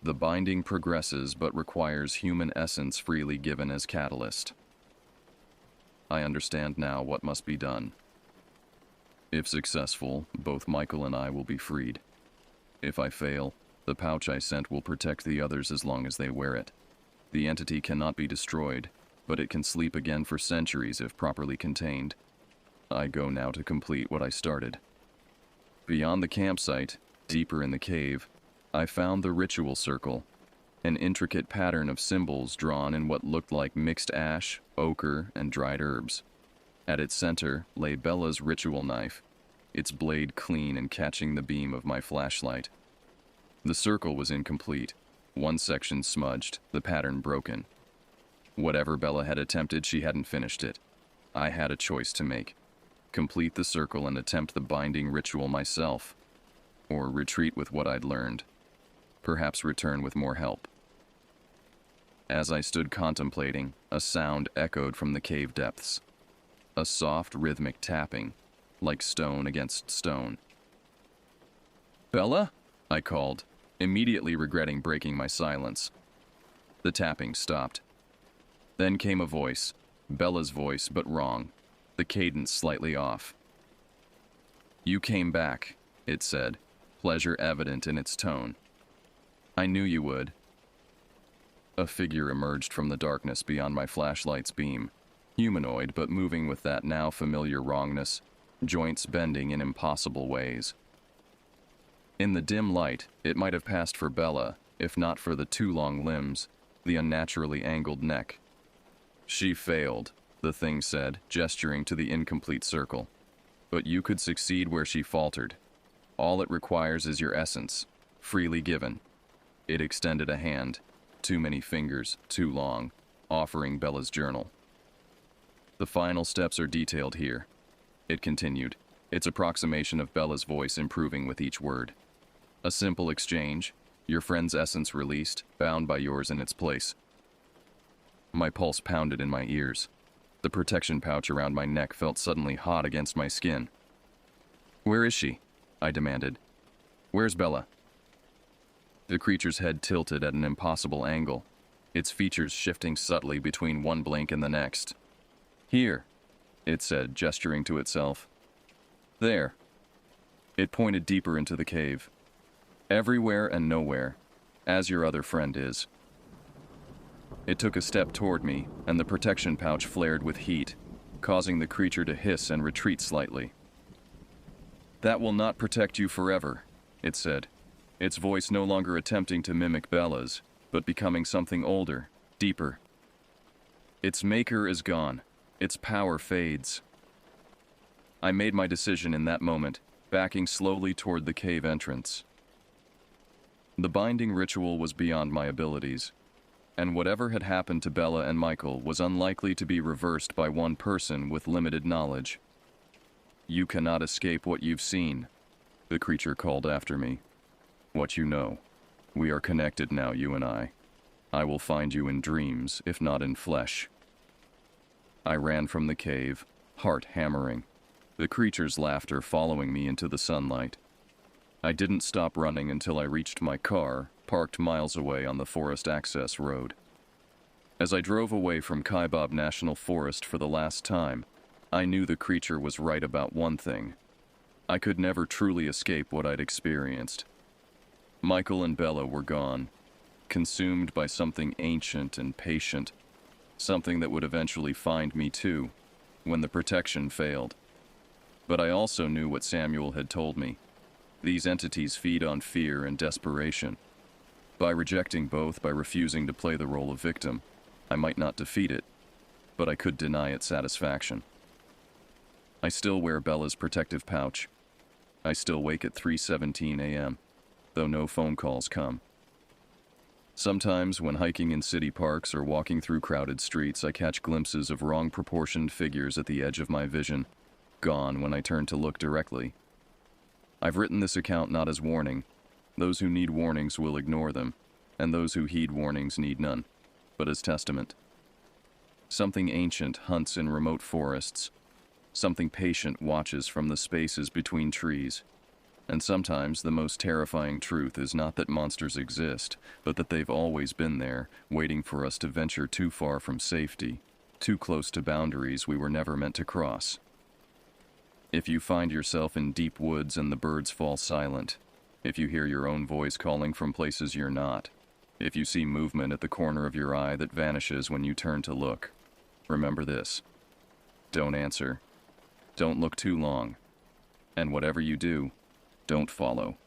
The binding progresses but requires human essence freely given as catalyst. I understand now what must be done. If successful, both Michael and I will be freed. If I fail, the pouch I sent will protect the others as long as they wear it. The entity cannot be destroyed, but it can sleep again for centuries if properly contained. I go now to complete what I started. Beyond the campsite, deeper in the cave, I found the ritual circle, an intricate pattern of symbols drawn in what looked like mixed ash, ochre, and dried herbs. At its center lay Bella's ritual knife, its blade clean and catching the beam of my flashlight. The circle was incomplete, one section smudged, the pattern broken. Whatever Bella had attempted, she hadn't finished it. I had a choice to make. Complete the circle and attempt the binding ritual myself, or retreat with what I'd learned, perhaps return with more help. As I stood contemplating, a sound echoed from the cave depths, a soft rhythmic tapping, like stone against stone. "Bella?" I called, immediately regretting breaking my silence. The tapping stopped. Then came a voice, Bella's voice, but wrong, the cadence slightly off. "You came back," it said, pleasure evident in its tone. "I knew you would." A figure emerged from the darkness beyond my flashlight's beam, humanoid but moving with that now familiar wrongness, joints bending in impossible ways. In the dim light, it might have passed for Bella, if not for the too long limbs, the unnaturally angled neck. "She failed," the thing said, gesturing to the incomplete circle. "But you could succeed where she faltered. All it requires is your essence, freely given." It extended a hand, too many fingers, too long, offering Bella's journal. "The final steps are detailed here," it continued, its approximation of Bella's voice improving with each word. "A simple exchange, your friend's essence released, bound by yours in its place." My pulse pounded in my ears. The protection pouch around my neck felt suddenly hot against my skin. "Where is she?" I demanded. "Where's Bella?" The creature's head tilted at an impossible angle, its features shifting subtly between one blink and the next. "Here," it said, gesturing to itself. "There." It pointed deeper into the cave. "Everywhere and nowhere, as your other friend is." It took a step toward me, and the protection pouch flared with heat, causing the creature to hiss and retreat slightly. "That will not protect you forever," it said, its voice no longer attempting to mimic Bella's, but becoming something older, deeper. "Its maker is gone. Its power fades." I made my decision in that moment, backing slowly toward the cave entrance. The binding ritual was beyond my abilities, and whatever had happened to Bella and Michael was unlikely to be reversed by one person with limited knowledge. "You cannot escape what you've seen," the creature called after me. "What you know. We are connected now, you and I. I will find you in dreams, if not in flesh." I ran from the cave, heart hammering, the creature's laughter following me into the sunlight. I didn't stop running until I reached my car, parked miles away on the forest access road. As I drove away from Kaibab National Forest for the last time, I knew the creature was right about one thing. I could never truly escape what I'd experienced. Michael and Bella were gone, consumed by something ancient and patient, something that would eventually find me too, when the protection failed. But I also knew what Samuel had told me. These entities feed on fear and desperation. By rejecting both, by refusing to play the role of victim, I might not defeat it, but I could deny it satisfaction. I still wear Bella's protective pouch. I still wake at 3:17 a.m., though no phone calls come. Sometimes, when hiking in city parks or walking through crowded streets, I catch glimpses of wrong-proportioned figures at the edge of my vision, gone when I turn to look directly. I've written this account not as warning. Those who need warnings will ignore them, and those who heed warnings need none, but as testament. Something ancient hunts in remote forests. Something patient watches from the spaces between trees. And sometimes the most terrifying truth is not that monsters exist, but that they've always been there, waiting for us to venture too far from safety, too close to boundaries we were never meant to cross. If you find yourself in deep woods and the birds fall silent, if you hear your own voice calling from places you're not, if you see movement at the corner of your eye that vanishes when you turn to look, remember this. Don't answer. Don't look too long. And whatever you do, don't follow.